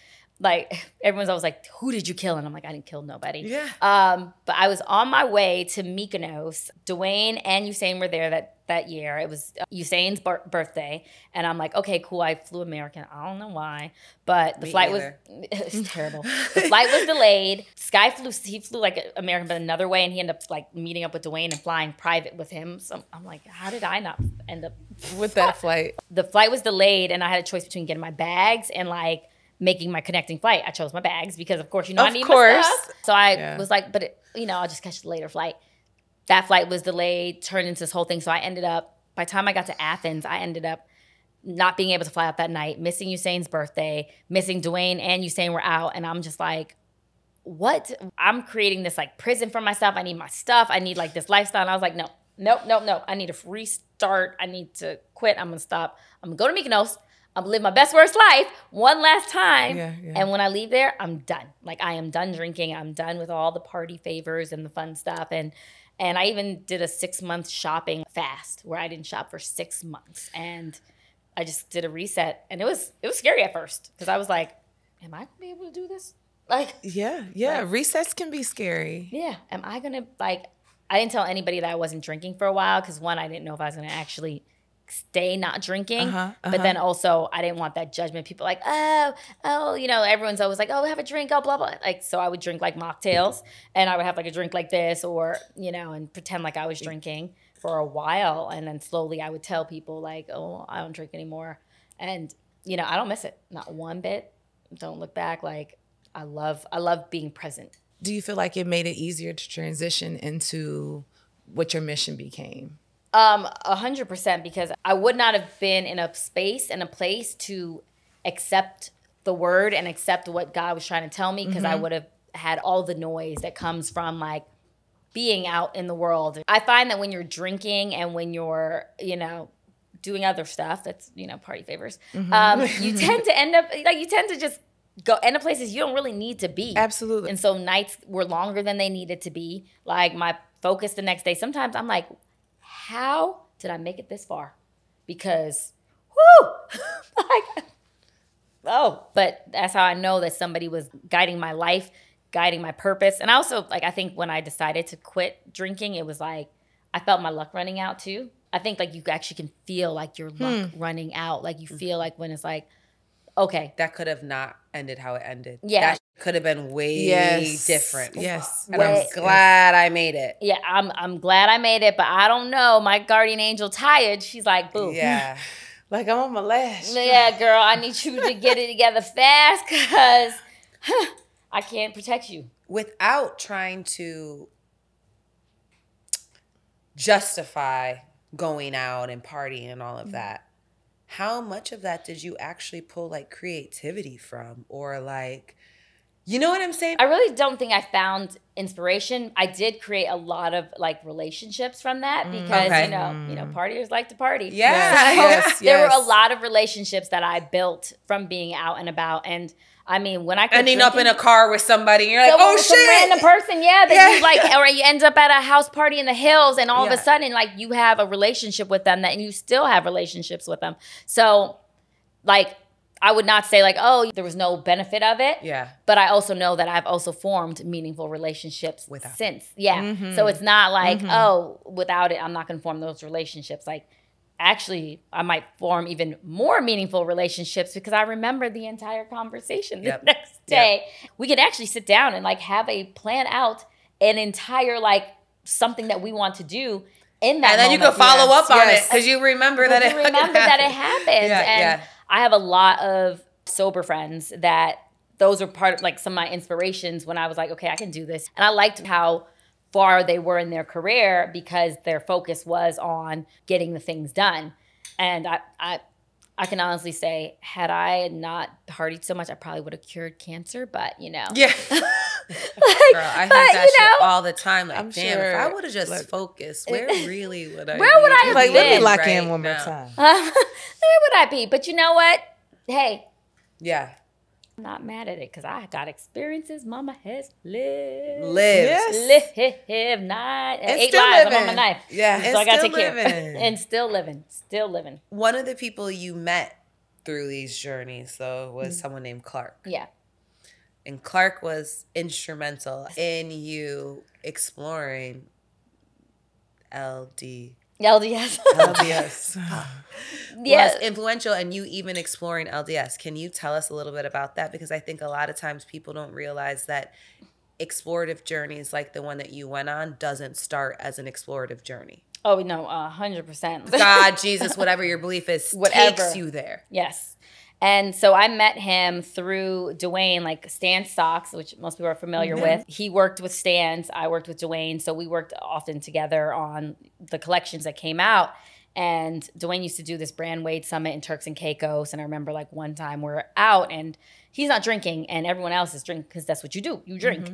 like, everyone's always like, who did you kill? And I'm like, I didn't kill nobody. Yeah. But I was on my way to Mykonos. Dwyane and Usain were there that year. It was Usain's birthday. And I'm like, okay, cool. I flew American. I don't know why. But the flight was terrible. The flight was delayed. He flew like American, but another way. And he ended up like meeting up with Dwyane and flying private with him. So I'm like, how did I not end up with that flight? The flight was delayed, and I had a choice between getting my bags and like making my connecting flight. I chose my bags because, of course, you know, I need my stuff. So I was like, but you know, I'll just catch the later flight. That flight was delayed, turned into this whole thing. So I ended up, by the time I got to Athens, I ended up not being able to fly out that night, missing Usain's birthday, missing Dwyane and Usain were out. And I'm just like, what? I'm creating this like prison for myself. I need my stuff. I need like this lifestyle. And I was like, no. I need a restart. I need to quit. I'm going to stop. I'm going to go to Mykonos. I'm gonna live my best worst life one last time. And when I leave there, I'm done. Like, I am done drinking. I'm done with all the party favors and the fun stuff. And I even did a 6-month shopping fast where I didn't shop for 6 months. And I just did a reset. And it was scary at first because I was like, am I gonna be able to do this? Like, yeah. Like, resets can be scary. Yeah. Am I gonna, like, I didn't tell anybody that I wasn't drinking for a while because, one, I didn't know if I was gonna actually stay not drinking. But then also I didn't want that judgment. People like, oh, you know, everyone's always like, oh, have a drink, oh, blah, blah. Like, so I would drink like mocktails and I would have like a drink like this or, you know, and pretend like I was drinking for a while. And then slowly I would tell people like, oh, I don't drink anymore. And, you know, I don't miss it. Not one bit. Don't look back. Like, I love being present. Do you feel like it made it easier to transition into what your mission became? 100%, because I would not have been in a space and a place to accept the word and accept what God was trying to tell me, because I would have had all the noise that comes from like being out in the world. I find that when you're drinking and when you're, you know, doing other stuff that's, you know, party favors, you tend to end up, like, you tend to just go end up places you don't really need to be. Absolutely. And so nights were longer than they needed to be. Like, my focus the next day, sometimes I'm like, how did I make it this far? Because, whoo, like, oh, but that's how I know that somebody was guiding my life, guiding my purpose. And I also, like, I think when I decided to quit drinking, it was like, I felt my luck running out too. I think like you actually can feel like your luck running out. Like you feel like when it's like, okay. That could have not ended how it ended. Yeah. That could have been way different. Yes. And I'm glad I made it. Yeah, I'm glad I made it, but I don't know. My guardian angel tired. She's like, boo. Yeah. Like, I'm on my last. Yeah, girl, I need you to get it together fast because I can't protect you. Without trying to justify going out and partying and all of that, how much of that did you actually pull like creativity from, or like, you know what I'm saying? I really don't think I found inspiration. I did create a lot of like relationships from that because you know, partiers like to party. Yeah. So there were a lot of relationships that I built from being out and about. And I mean, when I ending up in a car with somebody, and you're like, oh shit, some random person, that you like, or you end up at a house party in the hills, and all of a sudden, like, you have a relationship with them and you still have relationships with them. So, like, I would not say like, oh, there was no benefit of it. Yeah. But I also know that I've also formed meaningful relationships since. Yeah. So it's not like, oh, without it, I'm not going to form those relationships. Like, actually, I might form even more meaningful relationships because I remember the entire conversation the next day. We could actually sit down and like have a plan out an entire like something that we want to do in that moment. And then you can follow up on it because you remember that it happened. And I have a lot of sober friends that those are part of like some of my inspirations when I was like, okay, I can do this. And I liked how far they were in their career because their focus was on getting the things done. And I can honestly say, had I not partied so much, I probably would have cured cancer, but you know. Yeah. Girl, I think that shit all the time. Like, damn, if I would have just focused, where really would I be? Where would I have been? Let me lock in one more time. Where would I be? But you know what? Hey. Yeah. I'm not mad at it because I got experiences mama has lived. Live 8 lives. living. I'm on my knife. Yeah. So I got to take care. And still living. One of the people you met through these journeys, though, was someone named Clark. Yeah. And Clark was instrumental in you exploring LDS. Was influential in you even exploring LDS. Can you tell us a little bit about that? Because I think a lot of times people don't realize that explorative journeys like the one that you went on doesn't start as an explorative journey. Oh, no, 100%. God, Jesus, whatever your belief is, takes you there. Yes. And so I met him through Dwyane, like Stan Stocks, which most people are familiar with. He worked with Stans. I worked with Dwyane. So we worked often together on the collections that came out. And Dwyane used to do this Brand Wade Summit in Turks and Caicos. And I remember like one time we're out and he's not drinking and everyone else is drinking because that's what you do. You drink.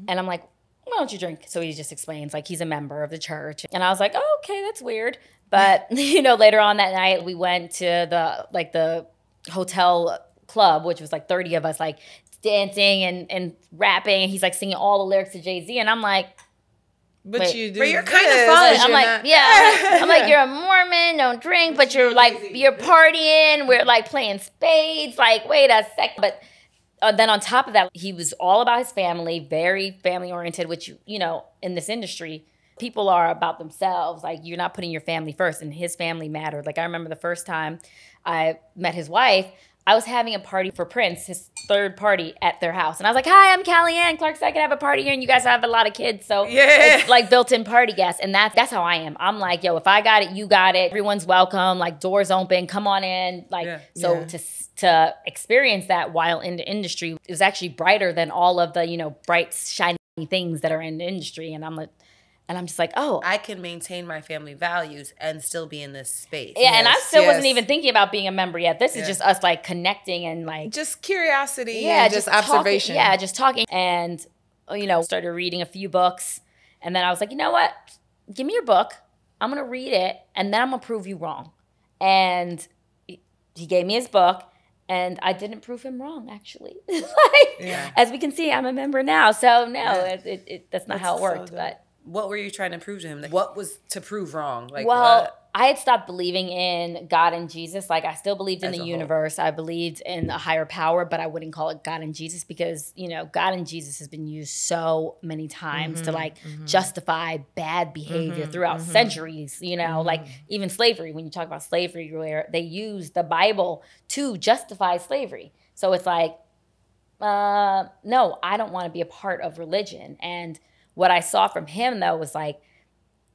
And I'm like, why don't you drink? So he just explains like he's a member of the church. And I was like, oh, okay, that's weird. But, you know, later on that night we went to the hotel club, which was like 30 of us like dancing and rapping. And he's like singing all the lyrics to Jay-Z. And I'm like, but you do. But you're kind of fun. I'm like, I'm like, you're a Mormon, don't drink, but you're like, you're partying. We're like playing spades. Like, wait a second. But then on top of that, he was all about his family, very family oriented, which, you know, in this industry, People are about themselves. Like, you're not putting your family first, and his family mattered. Like, I remember the first time I met his wife, I was having a party for Prince, his third party at their house. And I was like, hi, I'm Calyann. Clark said I could have a party here, and you guys have a lot of kids. So it's like built-in party guests. And that's how I am. I'm like, yo, if I got it, you got it. Everyone's welcome. Like, doors open. Come on in. Like, to experience that while in the industry, it was actually brighter than all of the, you know, bright, shiny things that are in the industry. And I'm like, and I'm just like, oh. I can maintain my family values and still be in this space. Yeah, and I still wasn't even thinking about being a member yet. This is just us, like, connecting and, like. Just curiosity and just observation. Talking, just talking. And, you know, started reading a few books. And then I was like, you know what? Give me your book. I'm going to read it, and then I'm going to prove you wrong. And he gave me his book. And I didn't prove him wrong, actually. As we can see, I'm a member now. So, no, that's not how it worked. But what were you trying to prove to him? Like, what was to prove wrong? Like, well, what? I had stopped believing in God and Jesus. Like, I still believed in the universe. I believed in a higher power, but I wouldn't call it God and Jesus because, you know, God and Jesus has been used so many times to, like, justify bad behavior throughout centuries, you know, like even slavery. When you talk about slavery, where they use the Bible to justify slavery. So it's like, no, I don't want to be a part of religion. And what I saw from him, though, was like,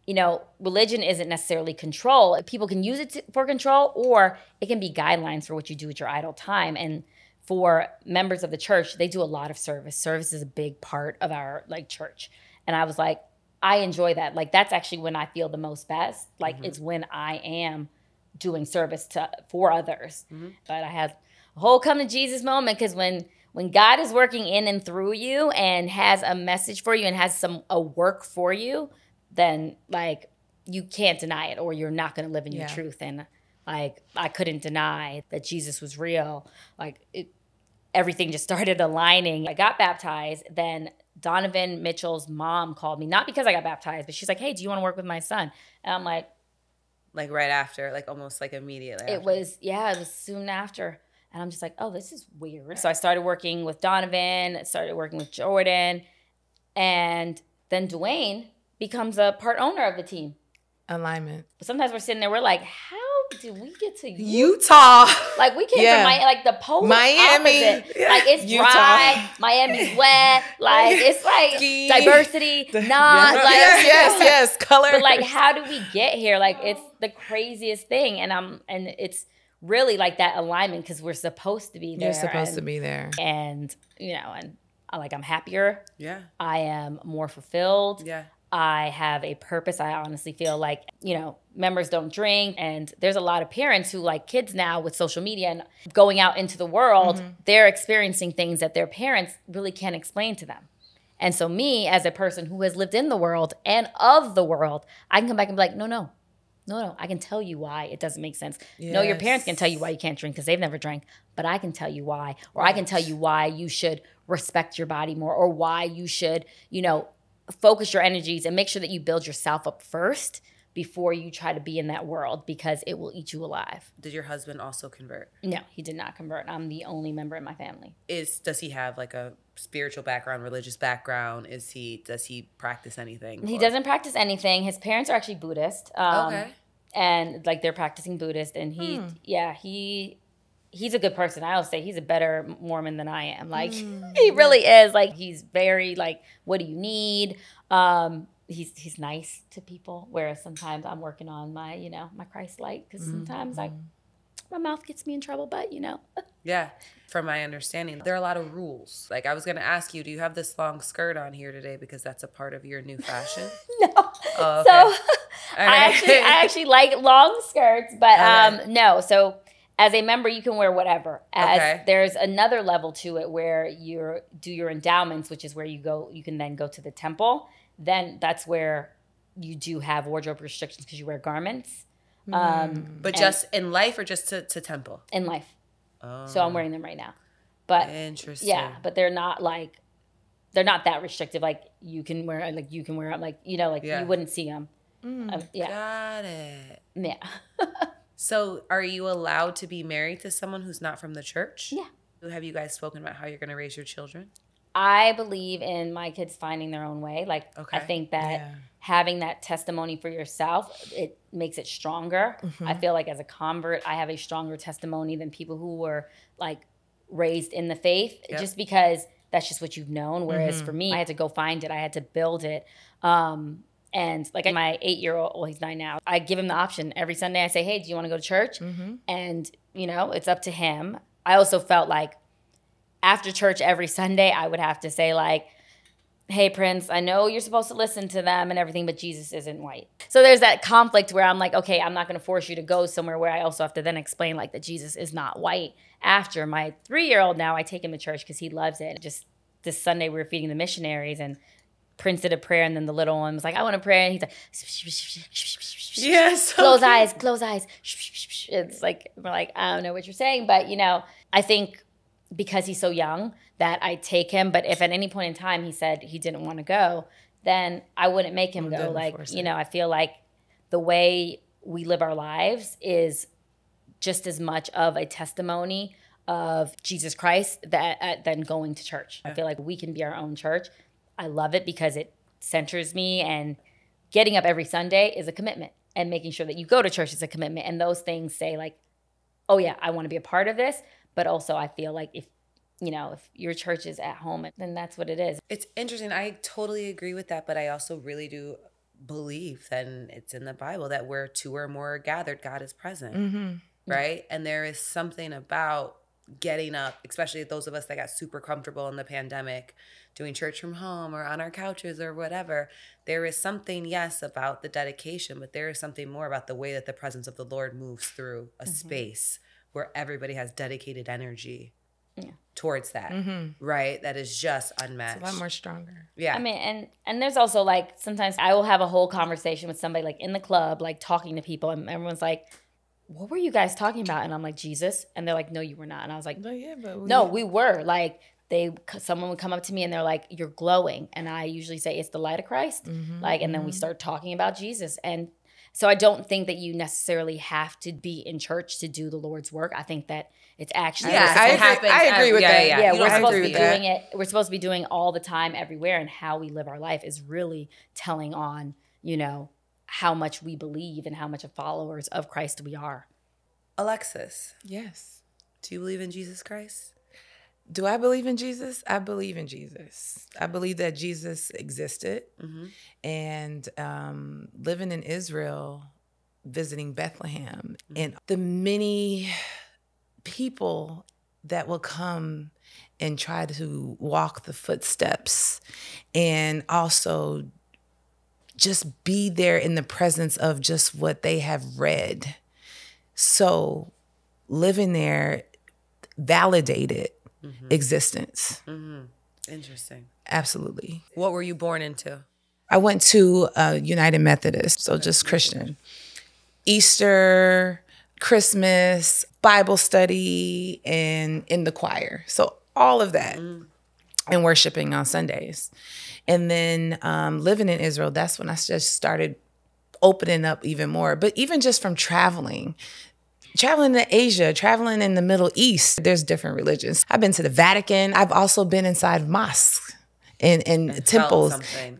you know, religion isn't necessarily control. People can use it for control, or it can be guidelines for what you do with your idle time. And for members of the church, they do a lot of service. Service is a big part of our, like, church. And I was like, I enjoy that. Like, that's actually when I feel the most best. Like, it's when I am doing service for others. But I had a whole come to Jesus moment, because when God is working in and through you and has a message for you and has a work for you, then, like, you can't deny it, or you're not going to live in your truth. And, like, I couldn't deny that Jesus was real. Like, everything just started aligning. I got baptized. Then Donovan Mitchell's mom called me, not because I got baptized, but she's like, hey, do you want to work with my son? And I'm like. Like right after, like almost like immediately after. It was soon after. And I'm just like, oh, this is weird. So I started working with Donovan, started working with Jordan, and then Dwyane becomes a part owner of the team. Alignment. Sometimes we're sitting there, we're like, how did we get to Utah? Like, we came from like the polar Miami. opposite. Like, it's dry, Miami's wet, like, it's like diversity, not like yes, color. But, like, how do we get here? Like, it's the craziest thing, and it's really like that alignment, because we're supposed to be there. You're supposed to be there. And, you know, and like, I'm happier. Yeah. I am more fulfilled. Yeah. I have a purpose. I honestly feel like, you know, members don't drink. And there's a lot of parents who, like, kids now with social media and going out into the world, they're experiencing things that their parents really can't explain to them. And so me, as a person who has lived in the world and of the world, I can come back and be like, no, I can tell you why it doesn't make sense. Yes. No, your parents can tell you why you can't drink because they've never drank, but I can tell you why. Or I can tell you why you should respect your body more, or why you should, you know, focus your energies and make sure that you build yourself up first before you try to be in that world, because it will eat you alive. Did your husband also convert? No, he did not convert. I'm the only member in my family. Does he have like a spiritual background, religious background? Does he practice anything? He doesn't practice anything. His parents are actually Buddhist. Okay. And, like, they're practicing Buddhist, and he's a good person. I always say he's a better Mormon than I am. Like, he really is. Like, he's very, like, what do you need? He's nice to people, whereas sometimes I'm working on my, you know, my Christ light, because sometimes, like, my mouth gets me in trouble, but, you know. Yeah. From my understanding, there are a lot of rules. Like, I was going to ask you, do you have this long skirt on here today because that's a part of your new fashion? No. Oh, okay. So I actually like long skirts, but no. So as a member, you can wear whatever. There's another level to it where you do your endowments, which is where you can then go to the temple. Then that's where you do have wardrobe restrictions because you wear garments. But just in life, or just to temple? In life. Oh. So I'm wearing them right now. But interesting. Yeah, but they're not that restrictive. Like, you can wear them, like, you know, like, you wouldn't see them. Got it. Yeah. So are you allowed to be married to someone who's not from the church? Yeah. Have you guys spoken about how you're going to raise your children? I believe in my kids finding their own way. Like, I think that having that testimony for yourself, it makes it stronger. I feel like as a convert, I have a stronger testimony than people who were like raised in the faith, just because that's just what you've known. Whereas for me, I had to go find it. I had to build it. And like my 8-year-old, well, he's 9 now, I give him the option. Every Sunday I say, hey, do you want to go to church? And, you know, it's up to him. I also felt like after church every Sunday, I would have to say like, hey, Prince, I know you're supposed to listen to them and everything, but Jesus isn't white. So there's that conflict where I'm like, okay, I'm not going to force you to go somewhere where I also have to then explain like that Jesus is not white. After my 3-year-old now, I take him to church because he loves it. Just this Sunday, we were feeding the missionaries and Prince did a prayer, and then the little one was like, I want to pray. And he's like, yes, close eyes, close eyes. It's like, we're like, I don't know what you're saying. But, you know, I think because he's so young that I take him. But if at any point in time he said he didn't want to go, then I wouldn't make him go. Like, you know, I feel like the way we live our lives is just as much of a testimony of Jesus Christ than going to church. I feel like we can be our own church. I love it because it centers me, and getting up every Sunday is a commitment, and making sure that you go to church is a commitment. And those things say like, oh yeah, I want to be a part of this. But also I feel like if your church is at home, then that's what it is. It's interesting. I totally agree with that. But I also really do believe that it's in the Bible that where 2 or more are gathered, God is present. Right? And there is something about getting up, especially those of us that got super comfortable in the pandemic, doing church from home or on our couches or whatever. There is something, yes, about the dedication, but there is something more about the way that the presence of the Lord moves through a space where everybody has dedicated energy towards that, right? That is just unmatched. It's a lot more stronger. Yeah. I mean, and there's also like, sometimes I will have a whole conversation with somebody like in the club, like talking to people, and everyone's like, what were you guys talking about? And I'm like, Jesus. And they're like, no, you were not. And I was like, no, we were. Like, someone would come up to me and they're like, you're glowing. And I usually say, it's the light of Christ. Like, and then we start talking about Jesus. And so I don't think that you necessarily have to be in church to do the Lord's work. I think that it's actually I agree with that. Yeah, we're supposed to be doing it. We're supposed to be doing all the time, everywhere, and how we live our life is really telling on, you know, how much we believe and how much of followers of Christ we are. Alexis. Yes. Do you believe in Jesus Christ? Do I believe in Jesus? I believe in Jesus. I believe that Jesus existed. And living in Israel, visiting Bethlehem, and the many people that will come and try to walk the footsteps, and also just be there in the presence of just what they have read. So living there validated existence. Interesting. Absolutely. What were you born into? I went to United Methodist, so just Christian. Easter, Christmas, Bible study, and in the choir. So all of that. And worshiping on Sundays. And then living in Israel, that's when I just started opening up even more. But even just from traveling to Asia, traveling in the Middle East, there's different religions. I've been to the Vatican. I've also been inside mosques and temples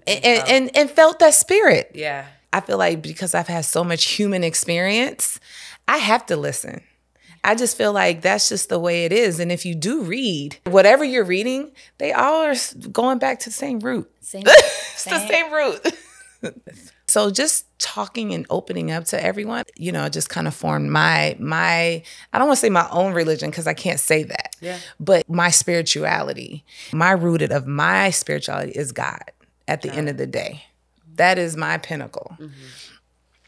and felt that spirit. Yeah. I feel like because I've had so much human experience, I have to listen. I just feel like that's just the way it is. And if you do read, whatever you're reading, they all are going back to the same root. It's the same root. So just talking and opening up to everyone, you know, just kind of formed my I don't want to say my own religion because I can't say that. Yeah. But my spirituality, my rooted of my spirituality is God at the end of the day. That is my pinnacle.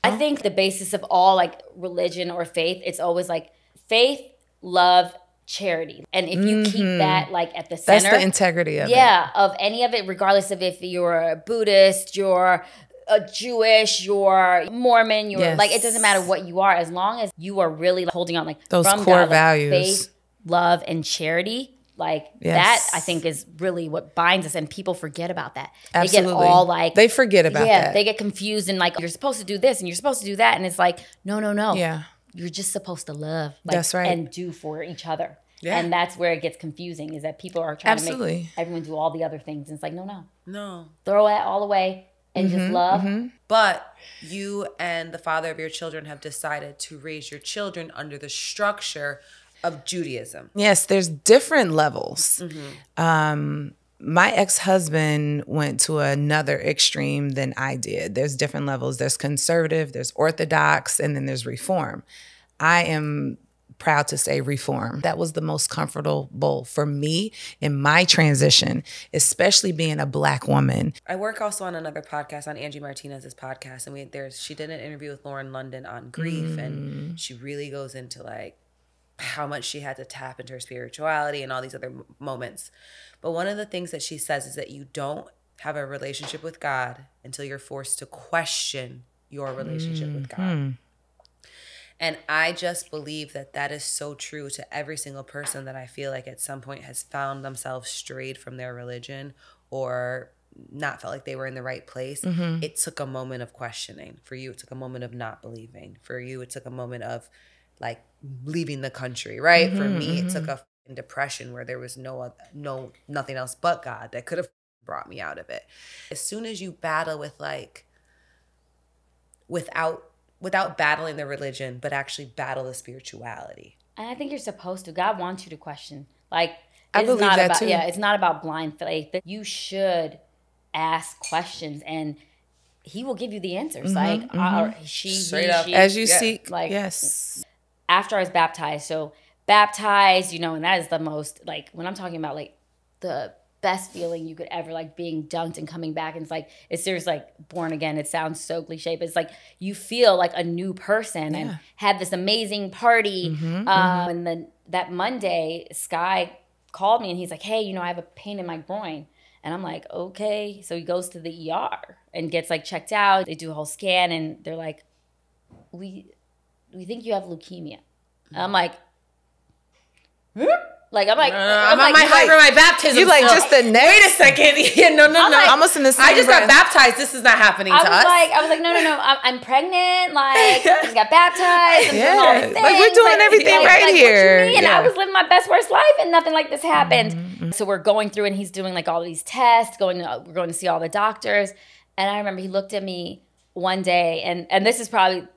I think the basis of all like religion or faith, it's always like faith, love, charity. And if you keep that like at the center. That's the integrity of it. Yeah, of any of it, regardless of if you're a Buddhist, you're a Jewish, you're Mormon, you're like, it doesn't matter what you are, as long as you are really like, holding on like those from core God, like, values. faith, love, and charity. Like that, I think, is really what binds us, and people forget about that. Absolutely. They get all like they forget about that. Yeah, they get confused and like you're supposed to do this and you're supposed to do that, and it's like no. Yeah, you're just supposed to love. Like, that's right, and do for each other. Yeah. And that's where it gets confusing, is that people are trying to Absolutely. make everyone do all the other things. And it's like, No. throw it all away and just love. But you and the father of your children have decided to raise your children under the structure of Judaism. Yes, there's different levels. My ex-husband went to another extreme than I did. There's different levels. There's conservative, there's orthodox, and then there's reform. I am proud to say reform. That was the most comfortable for me in my transition, especially being a Black woman. I work also on another podcast, on Angie Martinez's podcast, and she did an interview with Lauren London on grief, and she really goes into like how much she had to tap into her spirituality and all these other moments. But one of the things that she says is that you don't have a relationship with God until you're forced to question your relationship with God. And I just believe that that is so true to every single person that I feel like at some point has found themselves strayed from their religion or not felt like they were in the right place. It took a moment of questioning. For you, it took a moment of not believing. For you, it took a moment of like leaving the country, right? For me, it took a depression where there was nothing else but God that could have brought me out of it. As soon as you battle with like, without battling the religion, but actually battle the spirituality. And I think you're supposed to. God wants you to question. Like, I believe that too. Yeah, it's not about blind faith. You should ask questions and he will give you the answers. Straight up. As you seek, like, yes. After I was baptized, so baptized, and that is the most, like, when I'm talking about like the best feeling you could ever, like being dunked and coming back, and it's seriously like born again. It sounds so cliche, but it's like you feel like a new person and had this amazing party. And then that Monday, Sky called me and he's like, hey, I have a pain in my groin. And I'm like, okay. So he goes to the ER and gets like checked out. They do a whole scan and they're like, we think you have leukemia. And I'm like, I'm on my high for my baptism. You like just the next. Wait a second. Yeah, no. Like, almost in the same I just breath. got baptized. This is not happening to us. I was like, no. I'm pregnant. Like, I just got baptized. I'm doing all these things. Like we're doing everything right here. What you mean? I was living my best, worst life, and nothing like this happened. So we're going through, and he's doing like all these tests. We're going to see all the doctors, and I remember he looked at me one day, and this is probably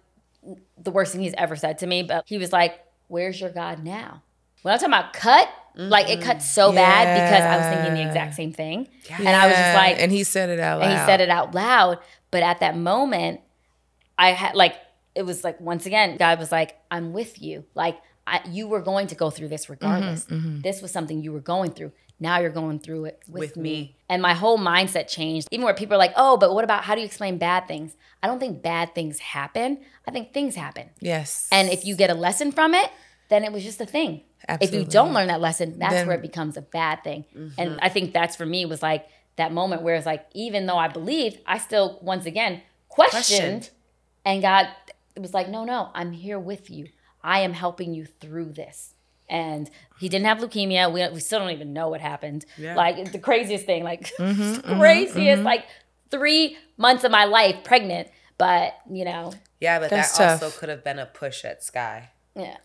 the worst thing he's ever said to me, but he was like, "Where's your God now?" When I'm talking about cut, like it cut so bad because I was thinking the exact same thing. Yeah. And I was just like... And he said it out loud. And he said it out loud. But at that moment, I had like, it was like, once again, God was like, I'm with you. Like you were going to go through this regardless. This was something you were going through. Now you're going through it with me. And my whole mindset changed. Even where people are like, oh, but what about, how do you explain bad things? I don't think bad things happen. I think things happen. Yes. And if you get a lesson from it, then it was just a thing. Absolutely. If you don't learn that lesson, that's where it becomes a bad thing. And I think that's for me was like that moment where it's like, even though I believed, I still, once again, questioned. And God, it was like, no, I'm here with you. I am helping you through this. And he didn't have leukemia. We still don't even know what happened. Yeah. Like the craziest thing, like craziest, like 3 months of my life pregnant. But, Yeah, but that's that tough. also could have been a push at Sky. Yeah.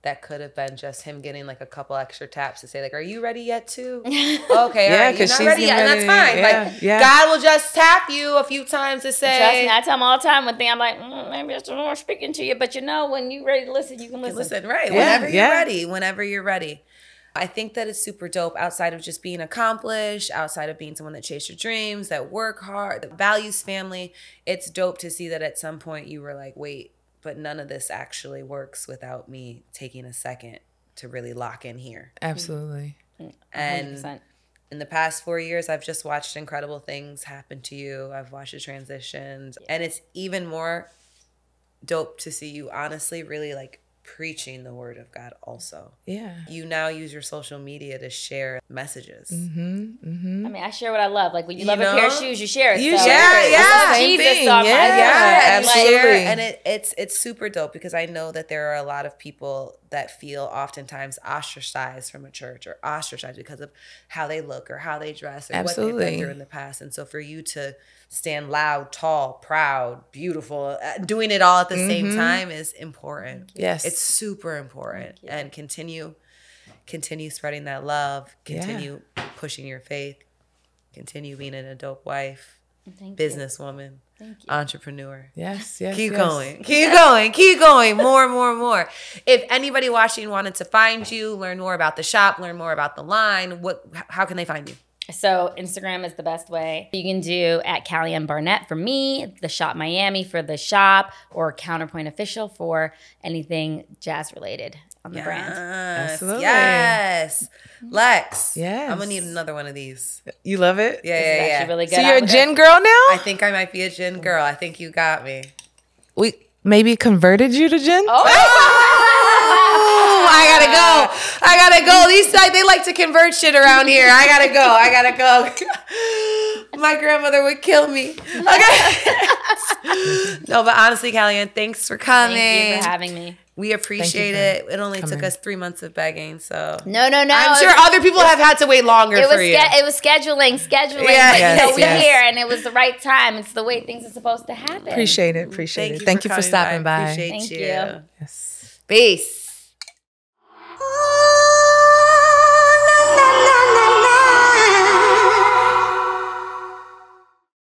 That could have been just him getting like a couple extra taps to say like, are you ready yet too? Okay, Yeah, all right, you're not ready yet, and that's fine. God will just tap you a few times to say. Trust me, I tell him all the time one thing, I'm like, maybe it's more speaking to you, but when you're ready to listen, you can listen. Listen, right, whenever you're ready. I think that it's super dope outside of just being accomplished, outside of being someone that chased your dreams, that work hard, that values family. It's dope to see that at some point you were like, wait, but none of this actually works without me taking a second to really lock in here. Absolutely. 100%. And in the past 4 years, I've just watched incredible things happen to you. I've watched the transitions. And it's even more dope to see you honestly really like preaching the word of God also. Yeah. You now use your social media to share messages. I mean, I share what I love. Like when you love a pair of shoes, you share it. You so. share it. Yeah. I love Same Jesus, thing. so I'm like, And absolutely. share, and it's super dope because I know that there are a lot of people that feel oftentimes ostracized from a church or ostracized because of how they look or how they dress or what they've been through in the past. And so for you to stand loud, tall, proud, beautiful, doing it all at the same time is important. Yes. It's super important. And continue Continue spreading that love. Continue pushing your faith. Continue being a dope wife, businesswoman, entrepreneur. Yes. Keep going. Keep going. More. If anybody watching wanted to find you, learn more about the shop, learn more about the line, how can they find you? So Instagram is the best way. You can do at Calyann Barnett for me, the Shop Miami for the shop, or Counterpoint Official for anything jazz related on the brand. Absolutely. Yes. Lex. Yes. I'm going to need another one of these. You love it? Yeah. Actually really good. So you're a gin girl now? I think I might be a gin girl. I think you got me. We maybe converted you to gin? I gotta go. These they like to convert shit around here. I gotta go. My grandmother would kill me. Okay. No, but honestly, Calyann, thanks for coming. Thank you for having me. We appreciate it. It only took us 3 months of begging, so no. I'm sure other people have had to wait longer for you. It was scheduling. Yeah. But we're here, and it was the right time. It's the way things are supposed to happen. Appreciate it. Thank you for stopping by. Appreciate Thank you. you. Yes. Peace.